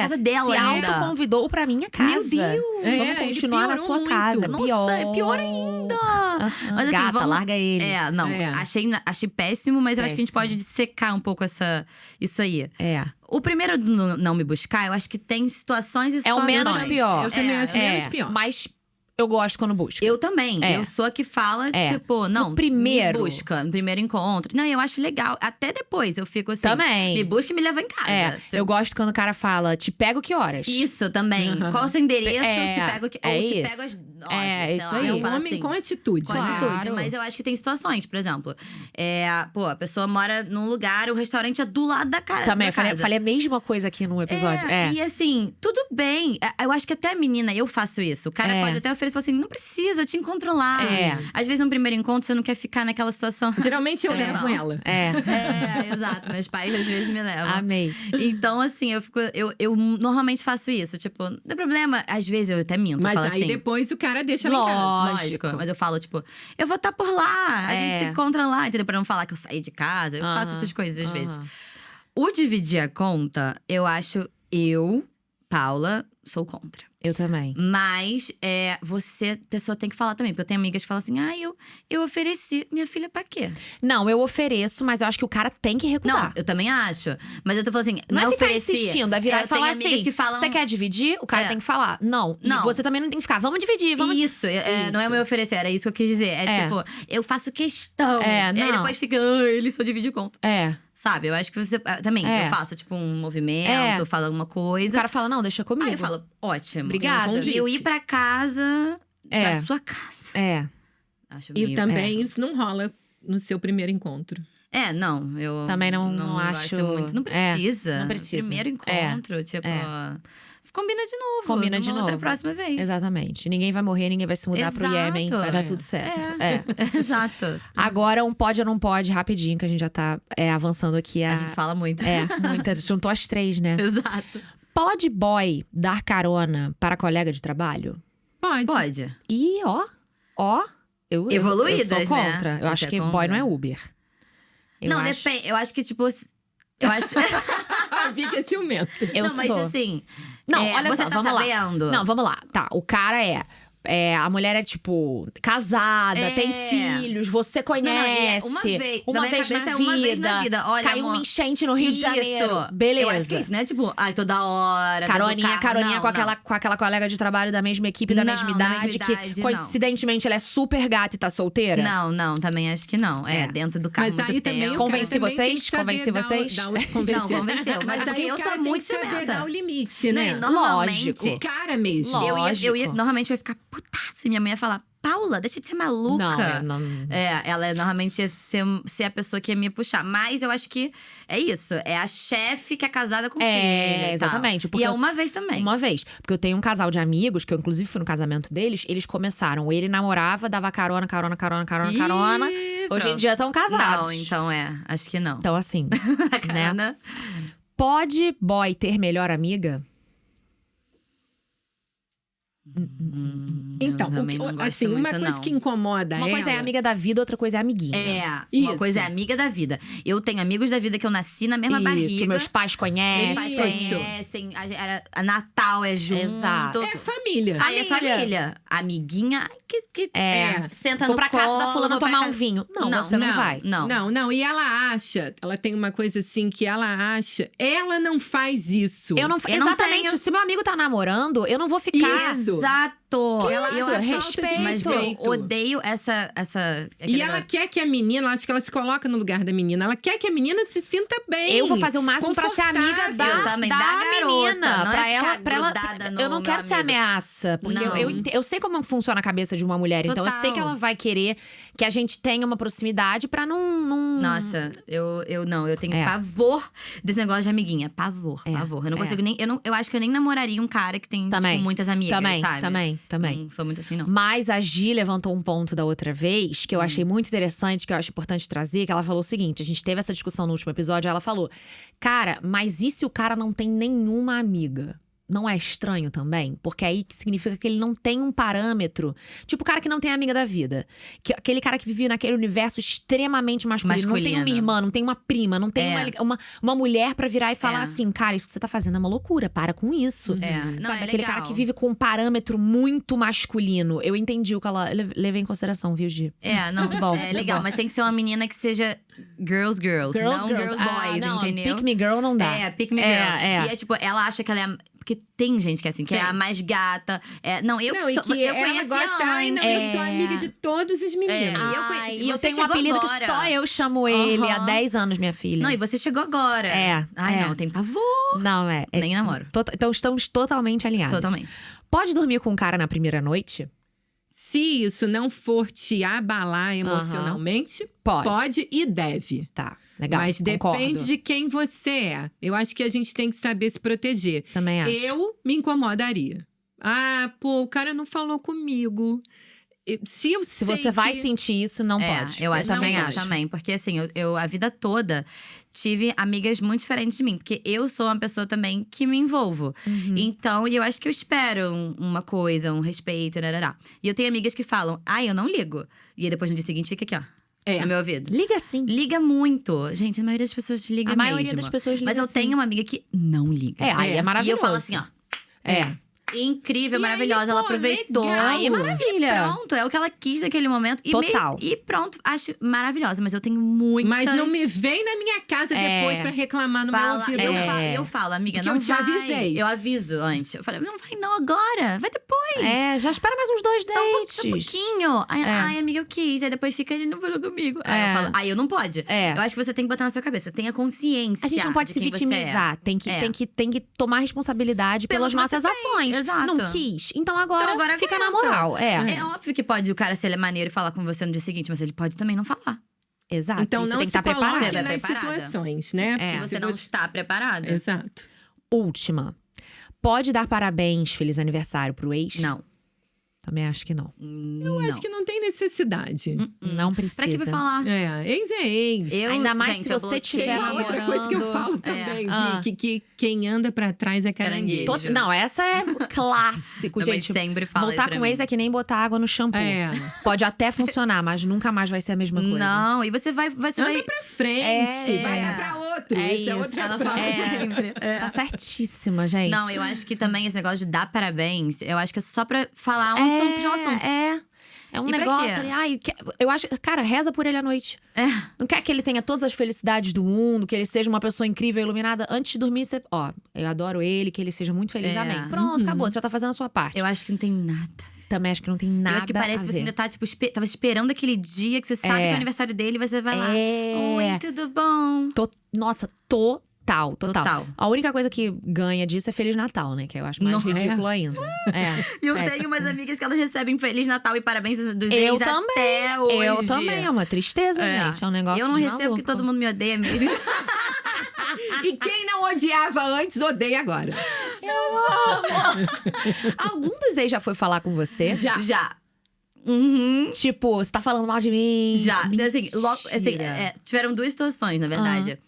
casa dela se ainda. Se autoconvidou pra minha casa. Meu Deus! Vamos continuar na sua casa. Nossa, é pior ainda! Mas assim, gata, larga ele. Achei péssimo, mas eu acho que a gente pode dissecar um pouco isso aí. O primeiro do não me buscar, eu acho que tem situações e situações. É o menos pior. Eu também acho menos pior. Mas eu gosto quando busca. Eu também. Eu sou a que fala, tipo, não, no primeiro. Me busca, no primeiro encontro. Não, eu acho legal. Até depois eu fico assim… Também. Me busca e me leva em casa. Eu gosto quando o cara fala, te pego que horas? Isso, também. Qual o seu endereço, te pego que… Ou te pego as… isso aí. Um homem com atitude. Com atitude. Mas eu acho que tem situações, por exemplo… a pessoa mora num lugar, o restaurante é do lado da cara. Também, falei a mesma coisa aqui no episódio. E assim, tudo bem. Eu acho que até a menina, eu faço isso. O cara pode até oferecer e falar assim, não precisa, eu te encontro lá. Às vezes, no primeiro encontro, você não quer ficar naquela situação. Geralmente eu levo ela. Exato. Meus pais, às vezes, me levam. Amei. Então, assim, eu normalmente faço isso. Tipo, não tem problema. Às vezes, eu até minto. Mas falo aí assim, depois o cara deixa ela em casa. Lógico. Mas eu falo, tipo, eu vou estar por lá. A gente se encontra lá, entendeu? Pra não falar que eu saí de casa. Eu faço essas coisas, às vezes. O dividir a conta, eu acho… Paula, sou contra. Eu também. Mas pessoa tem que falar também. Porque eu tenho amigas que falam assim, eu ofereci. Minha filha, pra quê? Não, eu ofereço, mas eu acho que o cara tem que recusar. Não, eu também acho. Mas eu tô falando assim, não é ficar ofereci. insistindo, é virar e falar assim, que falam… você quer dividir? O cara tem que falar. Não. E você também não tem que ficar, vamos dividir, vamos… Isso. Não é o meu oferecer, era isso que eu quis dizer. Tipo, eu faço questão. E aí depois fica, ele só divide conta. Sabe? Eu acho que você… Também, eu faço, tipo, um movimento, falo alguma coisa. O cara fala, não, deixa comigo. Aí eu falo, ótimo. Obrigada. Eu ir pra casa… Pra sua casa. Acho E também isso não rola no seu primeiro encontro. Não, eu… Também não acho… muito. Não precisa. Não precisa. Primeiro encontro, tipo… Combina de novo. Combina de novo. Outra próxima vez. Exatamente. Ninguém vai morrer, ninguém vai se mudar pro Iêmen. Vai dar tudo certo. Exato. Agora, um pode ou não pode, rapidinho, que a gente já tá avançando aqui. A gente fala muito. Muita. Juntou as 3, né? Exato. Pode boy dar carona para colega de trabalho? Pode. E Evoluídas, eu sou contra. né? Eu acho que boy não é Uber. Depende. Eu acho que, tipo… Eu acho… Vicky é ciumento. Mas assim… Não, olha você só, tá vamos sabendo? lá. Não, vamos lá. Tá, o cara a mulher é, tipo, casada, tem filhos, você conhece. Uma vez na vida. Olha, caiu uma enchente no Rio de Janeiro. Beleza. Eu acho que é isso, né? Tipo, toda hora. Caroninha com aquela colega de trabalho da mesma equipe, da mesma idade, que coincidentemente ela é super gata e tá solteira. Não, também acho que não. Dentro do carro muito tempo. Convenci vocês? Não, convenceu. Mas porque eu sou muito ciumenta. Dar o limite, né? Lógico. Cara mesmo. Normalmente eu ia ficar putaça. Minha mãe ia falar, Paula, deixa de ser maluca. Não. Ela normalmente ia ser a pessoa que ia me puxar. Mas eu acho que é isso. É a chefe que é casada com filho. Exatamente. E uma vez também. Uma vez. Porque eu tenho um casal de amigos, que eu inclusive fui no casamento deles. Eles começaram, ele namorava, dava carona. Hoje em dia estão casados. Não, então acho que não. Então assim, né? Pode boy ter melhor amiga? Então, assim, uma coisa que incomoda uma coisa é amiga da vida, outra coisa é amiguinha. Uma coisa é amiga da vida. Eu tenho amigos da vida que eu nasci na mesma barriga. Que meus pais conhecem. A Natal é junto. Exato. É família. É família. Amiguinha que senta Vou no pra colo. casa da fulana tomar um vinho. Não, você não vai. Não. E ela tem uma coisa assim que ela acha. Ela não faz isso. Exatamente. Se meu amigo tá namorando, eu não vou ficar. Exato. Eu respeito. Mas eu odeio essa e ela quer que a menina, acho que ela se coloca no lugar da menina. Ela quer que a menina se sinta bem. Eu vou fazer o máximo pra ser amiga da menina. Pra ela. Eu não quero ser ameaça. Porque eu sei como funciona a cabeça de uma mulher. Total. Então eu sei que ela vai querer que a gente tenha uma proximidade pra não. Nossa, eu tenho pavor desse negócio de amiguinha. Pavor. Eu não consigo nem. Eu acho que eu nem namoraria um cara que tem tipo, muitas amigas, sabe? Também. Não sou muito assim, não. Mas a Gi levantou um ponto da outra vez que eu achei muito interessante, que eu acho importante trazer, que ela falou o seguinte: a gente teve essa discussão no último episódio, ela falou, cara, mas e se o cara não tem nenhuma amiga? Não é estranho também? Porque aí significa que ele não tem um parâmetro. Tipo o cara que não tem amiga da vida. Aquele cara que vive naquele universo extremamente masculino. Não tem uma irmã, não tem uma prima, não tem uma mulher pra virar e falar assim, cara, isso que você tá fazendo é uma loucura, para com isso. Sabe, aquele cara que vive com um parâmetro muito masculino. Eu entendi o que ela levei em consideração, viu, Gi? Muito bom. É legal, mas tem que ser uma menina que seja girls, não girls boys, entendeu? Pick me girl não dá. Pick me girl. E é tipo, ela acha que ela é… Porque tem gente que é assim, que é a mais gata. Eu conheci antes. Eu sou amiga de todos os meninos. E eu tenho um apelido que só eu chamo ele há 10 anos, minha filha. Não, e você chegou agora. Não, tem pavor. Não, Nem namoro. Então estamos totalmente alinhados. Totalmente. Pode dormir com um cara na primeira noite? Se isso não for te abalar emocionalmente, pode e deve. Tá. Legal, mas concordo. Depende de quem você é. Eu acho que a gente tem que saber se proteger. Também acho. Eu me incomodaria. O cara não falou comigo. Se você vai sentir isso, não pode. Eu também acho. Porque assim, eu a vida toda tive amigas muito diferentes de mim. Porque eu sou uma pessoa também que me envolvo. Então, eu acho que eu espero uma coisa, um respeito, E eu tenho amigas que falam, eu não ligo. E aí depois no dia seguinte fica aqui, ó. No meu ouvido. Liga sim. Liga muito. Gente, a maioria das pessoas liga mesmo. A maioria das pessoas liga. Mas eu tenho uma amiga que não liga. Aí é maravilhoso. E eu falo assim, ó. Incrível, maravilhosa. Aí, ela aproveitou. Aí, maravilha. E pronto, é o que ela quis naquele momento. Total. E pronto, acho maravilhosa. Mas eu tenho muitas… Mas não me vem na minha casa depois pra reclamar no meu ouvido. Eu falo, amiga, porque não eu te avisei. Eu aviso antes. Eu falei, não vai não agora, vai depois. Já espera mais uns 2 dates. Só um pouquinho. Ai, amiga, eu quis. Aí depois fica, ele não falou comigo. Aí eu falo, eu não pode. Eu acho que você tem que botar na sua cabeça. Tenha consciência. A gente não pode se vitimizar. Tem que tomar responsabilidade pelas nossas ações. Exato. Não quis. Então agora fica na moral. É óbvio que pode o cara ser maneiro e falar com você no dia seguinte, mas ele pode também não falar. Exato. Então você não tem que estar preparado. nas situações, né? Que você não está preparada. Exato. Última. Pode dar parabéns, feliz aniversário pro ex? Não. Também acho que não. Eu acho que não tem necessidade. Não precisa. Pra que vai falar? Ex é ex. Ainda mais se você tiver namorando. Outra coisa que eu falo também. mãe, Vicky, que quem anda pra trás é caranguejo. Não, essa é clássico, gente. Sempre fala voltar com ex é que nem botar água no shampoo. Pode até funcionar, mas nunca mais vai ser a mesma coisa. Não, e você vai… Anda pra frente, vai pra outro. Isso. Ela fala sempre. Tá certíssima, gente. Não, eu acho que também esse negócio de dar parabéns, eu acho que é só pra falar um assunto. É um negócio ali. Ai, eu acho. Cara, reza por ele à noite. Não quer que ele tenha todas as felicidades do mundo, que ele seja uma pessoa incrível, iluminada. Antes de dormir, você. Eu adoro ele, que ele seja muito feliz. Amém. Pronto, acabou. Você já tá fazendo a sua parte. Eu acho que não tem nada. Também acho que não tem nada. Eu acho que parece que você ainda tá, tipo, tava esperando aquele dia que você sabe que é o aniversário dele e você vai lá. Oi, tudo bom? Nossa, Total. A única coisa que ganha disso é Feliz Natal, né? Que eu acho mais ridículo ainda. E eu tenho umas amigas que elas recebem Feliz Natal e parabéns dos ex até hoje. Eu também. É uma tristeza, gente. É um negócio eu não recebo porque todo mundo me odeia mesmo. E quem não odiava antes, odeia agora. Eu amo! Algum dos ex já foi falar com você? Já. Tipo, você tá falando mal de mim? Já. Assim, tiveram duas situações, na verdade.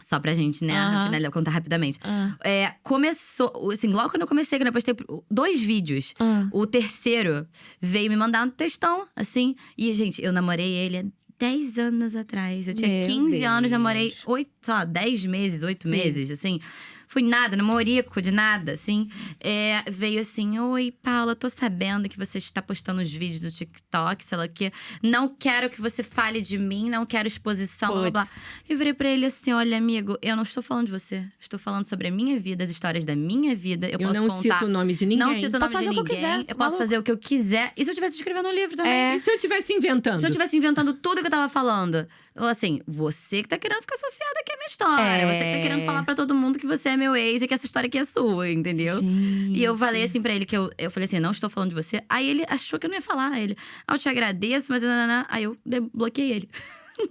Só pra gente, né, afinal, contar rapidamente. Começou, assim, logo quando eu comecei, quando eu postei 2 vídeos. O terceiro veio me mandar um textão, assim. E, gente, eu namorei ele há 10 anos atrás. Eu tinha 15 anos, namorei 10 meses, 8 meses, assim. Fui nada, namorico de nada, assim. Veio assim, oi, Paula, tô sabendo que você está postando os vídeos do TikTok, sei lá o quê. Não quero que você fale de mim, não quero exposição, blá, blá. E virei pra ele assim, olha, amigo, eu não estou falando de você. Estou falando sobre a minha vida, as histórias da minha vida. Eu posso não contar. Cito o nome de ninguém. Não cito o nome de ninguém. O que eu quiser. Eu posso fazer o que eu quiser. E se eu estivesse escrevendo um livro também? E se eu estivesse inventando? Se eu estivesse inventando tudo que eu tava falando. Assim, você que tá querendo ficar associada aqui à minha história. Você que tá querendo falar pra todo mundo que você é meu ex e que essa história aqui é sua, entendeu? Gente. E eu falei assim pra ele, que eu falei assim, não estou falando de você. Aí ele achou que eu não ia falar. Ele, eu te agradeço, mas… Aí eu bloqueei ele.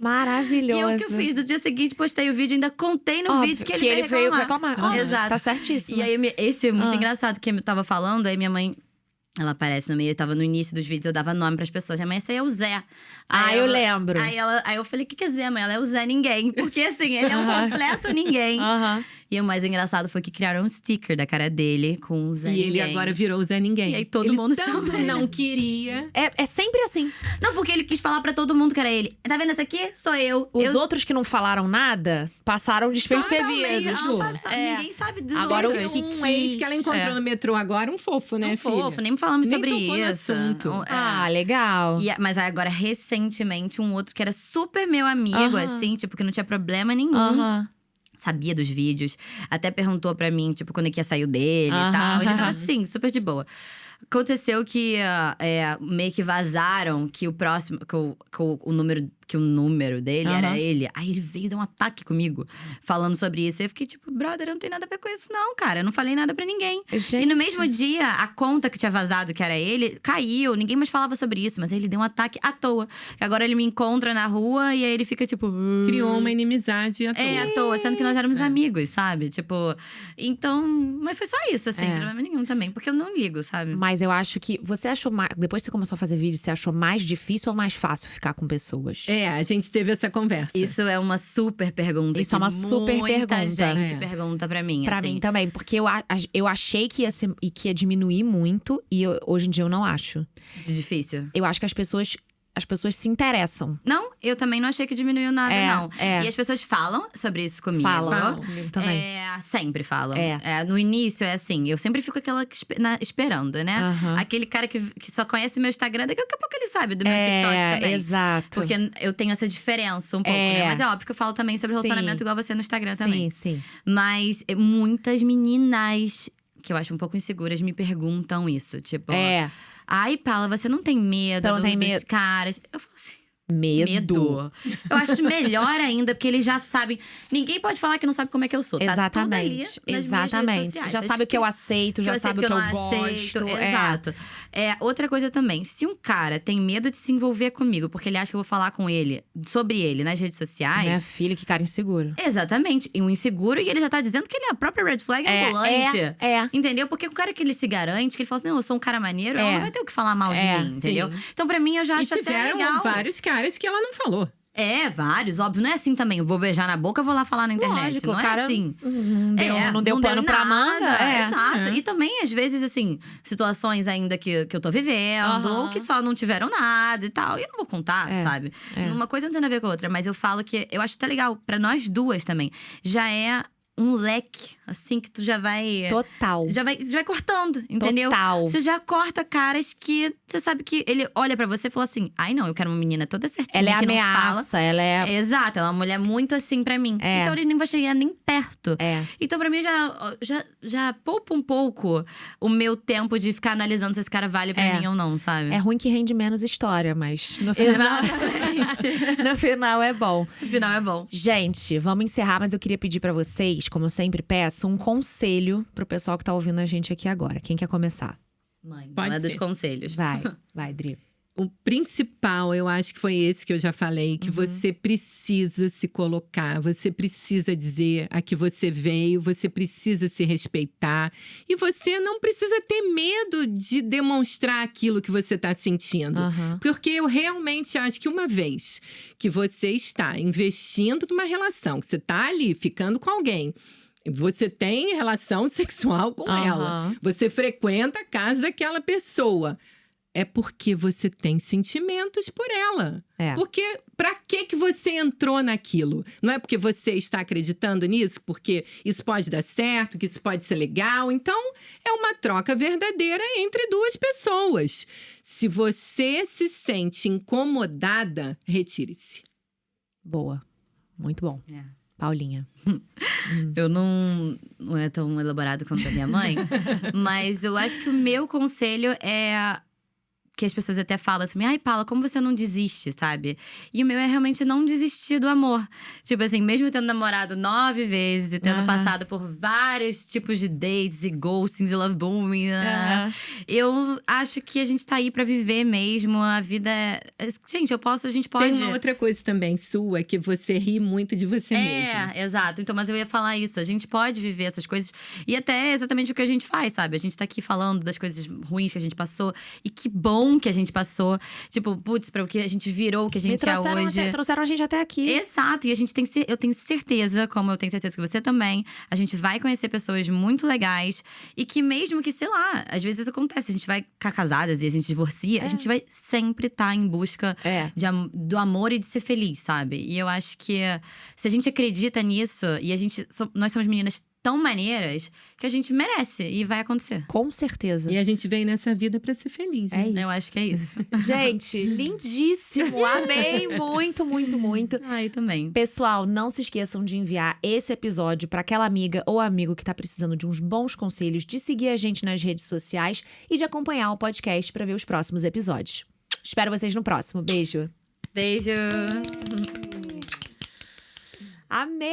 Maravilhoso. E o que eu fiz? No dia seguinte, postei o vídeo, ainda contei no vídeo que ele veio reclamar. Exato. Tá certíssimo. E aí, esse é muito engraçado, que eu tava falando, aí minha mãe… Ela aparece no meio, eu tava no início dos vídeos, eu dava nome pras pessoas. Minha mãe, esse aí é o Zé. Eu lembro. Aí eu falei, o que é Zé, mãe? Ela é o Zé Ninguém. Porque assim, ele é um completo ninguém. E o mais engraçado foi que criaram um sticker da cara dele com o Zé Ninguém. E ele agora virou o Zé Ninguém. E aí todo mundo chama ele. Não queria. É sempre assim. Não, porque ele quis falar pra todo mundo que era ele. Tá vendo essa aqui? Sou eu. Os outros que não falaram nada, passaram despercebidos. Ninguém sabe dos agora outros. Um ex que ela encontrou no metrô agora, um fofo, né, filha? Fofo, nem falamos nem sobre isso. Assunto. Legal. Mas agora, recentemente, um outro que era super meu amigo, assim, tipo, que não tinha problema nenhum. Sabia dos vídeos. Até perguntou pra mim, tipo, quando é que ia sair o dele e tal. Ele tava assim, super de boa. Aconteceu que meio que vazaram que o próximo… Que o número dele era ele. Aí ele veio dar um ataque comigo, falando sobre isso. E eu fiquei tipo, brother, eu não tenho nada a ver com isso não, cara. Eu não falei nada pra ninguém. Gente. E no mesmo dia, a conta que tinha vazado, que era ele, caiu. Ninguém mais falava sobre isso. Mas ele deu um ataque à toa. Agora ele me encontra na rua e aí ele fica tipo… Criou uma inimizade à toa. À toa. Sendo que nós éramos amigos, sabe? Tipo… Então… Mas foi só isso, assim. Problema nenhum também. Porque eu não ligo, sabe? Mas eu acho que… Você achou mais… Depois que você começou a fazer vídeo, você achou mais difícil ou mais fácil ficar com pessoas? A gente teve essa conversa. Isso é uma super pergunta. Isso é uma super pergunta. Muita gente pergunta pra mim, Pra mim também. Porque eu achei que ia diminuir muito. E hoje em dia eu não acho. Difícil. Eu acho que as pessoas se interessam. Não, eu também não achei que diminuiu nada, não. E as pessoas falam sobre isso comigo. Falam comigo também. Sempre falam. No início é assim, eu sempre fico esperando, né? Aquele cara que só conhece meu Instagram, daqui a pouco ele sabe do meu TikTok também. Exato. Porque eu tenho essa diferença um pouco, né? Mas é óbvio que eu falo também sobre relacionamento igual você no Instagram também. Sim. Mas muitas meninas, que eu acho um pouco inseguras, me perguntam isso. Tipo… Ai, Paula, você não tem medo dos caras? Eu falo assim… Medo. Eu acho melhor ainda, porque eles já sabem… Ninguém pode falar que não sabe como é que eu sou. Exatamente. Tá tudo ali nas minhas redes sociais. Já sabe o que eu aceito, já sabe o que eu gosto. Exato. Outra coisa também, se um cara tem medo de se envolver comigo, porque ele acha que eu vou falar com ele, sobre ele, nas redes sociais… Minha filha, que cara inseguro. Exatamente. E um inseguro, e ele já tá dizendo que ele é a própria red flag ambulante. Entendeu? Porque o cara que ele se garante, que ele fala assim, não, eu sou um cara maneiro, ela não vai ter o que falar mal de mim, entendeu? Então pra mim, eu já acho até legal. Vários caras que ela não falou. Vários, óbvio. Não é assim também. Eu vou beijar na boca, eu vou lá falar na internet. Lógico, não o cara é assim. Não deu pano pra manga. Exato. E também, às vezes, assim, situações ainda que eu tô vivendo, ou que só não tiveram nada e tal. E eu não vou contar, sabe? Uma coisa não tem nada a ver com a outra. Mas eu falo que eu acho até legal, pra nós duas também. Já é um leque, assim, que tu já vai… Total. Já vai cortando, entendeu? Total. Você já corta caras que… Você sabe que ele olha pra você e fala assim… Ai, não, eu quero uma menina toda certinha, ela é que ameaça, não fala. ela é… Exato, ela é uma mulher muito assim pra mim. Então ele nem vai chegar nem perto. Então pra mim já poupa um pouco o meu tempo de ficar analisando se esse cara vale pra mim ou não, sabe? É ruim que rende menos história, mas no final… no final é bom. No final é bom. Gente, vamos encerrar, mas eu queria pedir pra vocês, como eu sempre peço, um conselho pro pessoal que tá ouvindo a gente aqui agora. Quem quer começar? Mãe, Pode ela ser. dos conselhos. Vai, Dri. O principal, eu acho que foi esse que eu já falei, que você precisa se colocar, você precisa dizer a que você veio, você precisa se respeitar. E você não precisa ter medo de demonstrar aquilo que você está sentindo. Porque eu realmente acho que uma vez que você está investindo numa relação, que você está ali ficando com alguém, você tem relação sexual com ela, você frequenta a casa daquela pessoa, é porque você tem sentimentos por ela. Porque pra que você entrou naquilo? Não é porque você está acreditando nisso, porque isso pode dar certo, que isso pode ser legal. Então, é uma troca verdadeira entre duas pessoas. Se você se sente incomodada, retire-se. Boa. Muito bom. Paulinha. Eu não é tão elaborado quanto a minha mãe, mas eu acho que o meu conselho é… que as pessoas até falam assim, ai, Paula, como você não desiste, sabe? E o meu é realmente não desistir do amor. Tipo assim, mesmo tendo namorado 9 vezes e tendo passado por vários tipos de dates e ghostings e love bombing, eu acho que a gente tá aí pra viver mesmo. A vida é… Gente, a gente pode… Tem uma outra coisa também sua, que você ri muito de você mesma. Exato. Então, mas eu ia falar isso. A gente pode viver essas coisas. E até exatamente o que a gente faz, sabe? A gente tá aqui falando das coisas ruins que a gente passou. E que bom que a gente passou. Tipo, putz, para o que a gente virou, o que a gente é hoje. Trouxeram a gente até aqui. Exato. E a gente eu tenho certeza, como eu tenho certeza que você também, a gente vai conhecer pessoas muito legais. E que mesmo que, sei lá, às vezes isso acontece. A gente vai ficar casadas e a gente divorcia. A gente vai sempre estar em busca do amor e de ser feliz, sabe? E eu acho que se a gente acredita nisso, e nós somos meninas tão maneiras que a gente merece e vai acontecer. Com certeza. E a gente veio nessa vida pra ser feliz, né? É isso. Eu acho que é isso. Gente, lindíssimo. Amei muito, muito, muito. Ai, também. Pessoal, não se esqueçam de enviar esse episódio pra aquela amiga ou amigo que tá precisando de uns bons conselhos, de seguir a gente nas redes sociais e de acompanhar o podcast pra ver os próximos episódios. Espero vocês no próximo. Beijo. Beijo. Amei!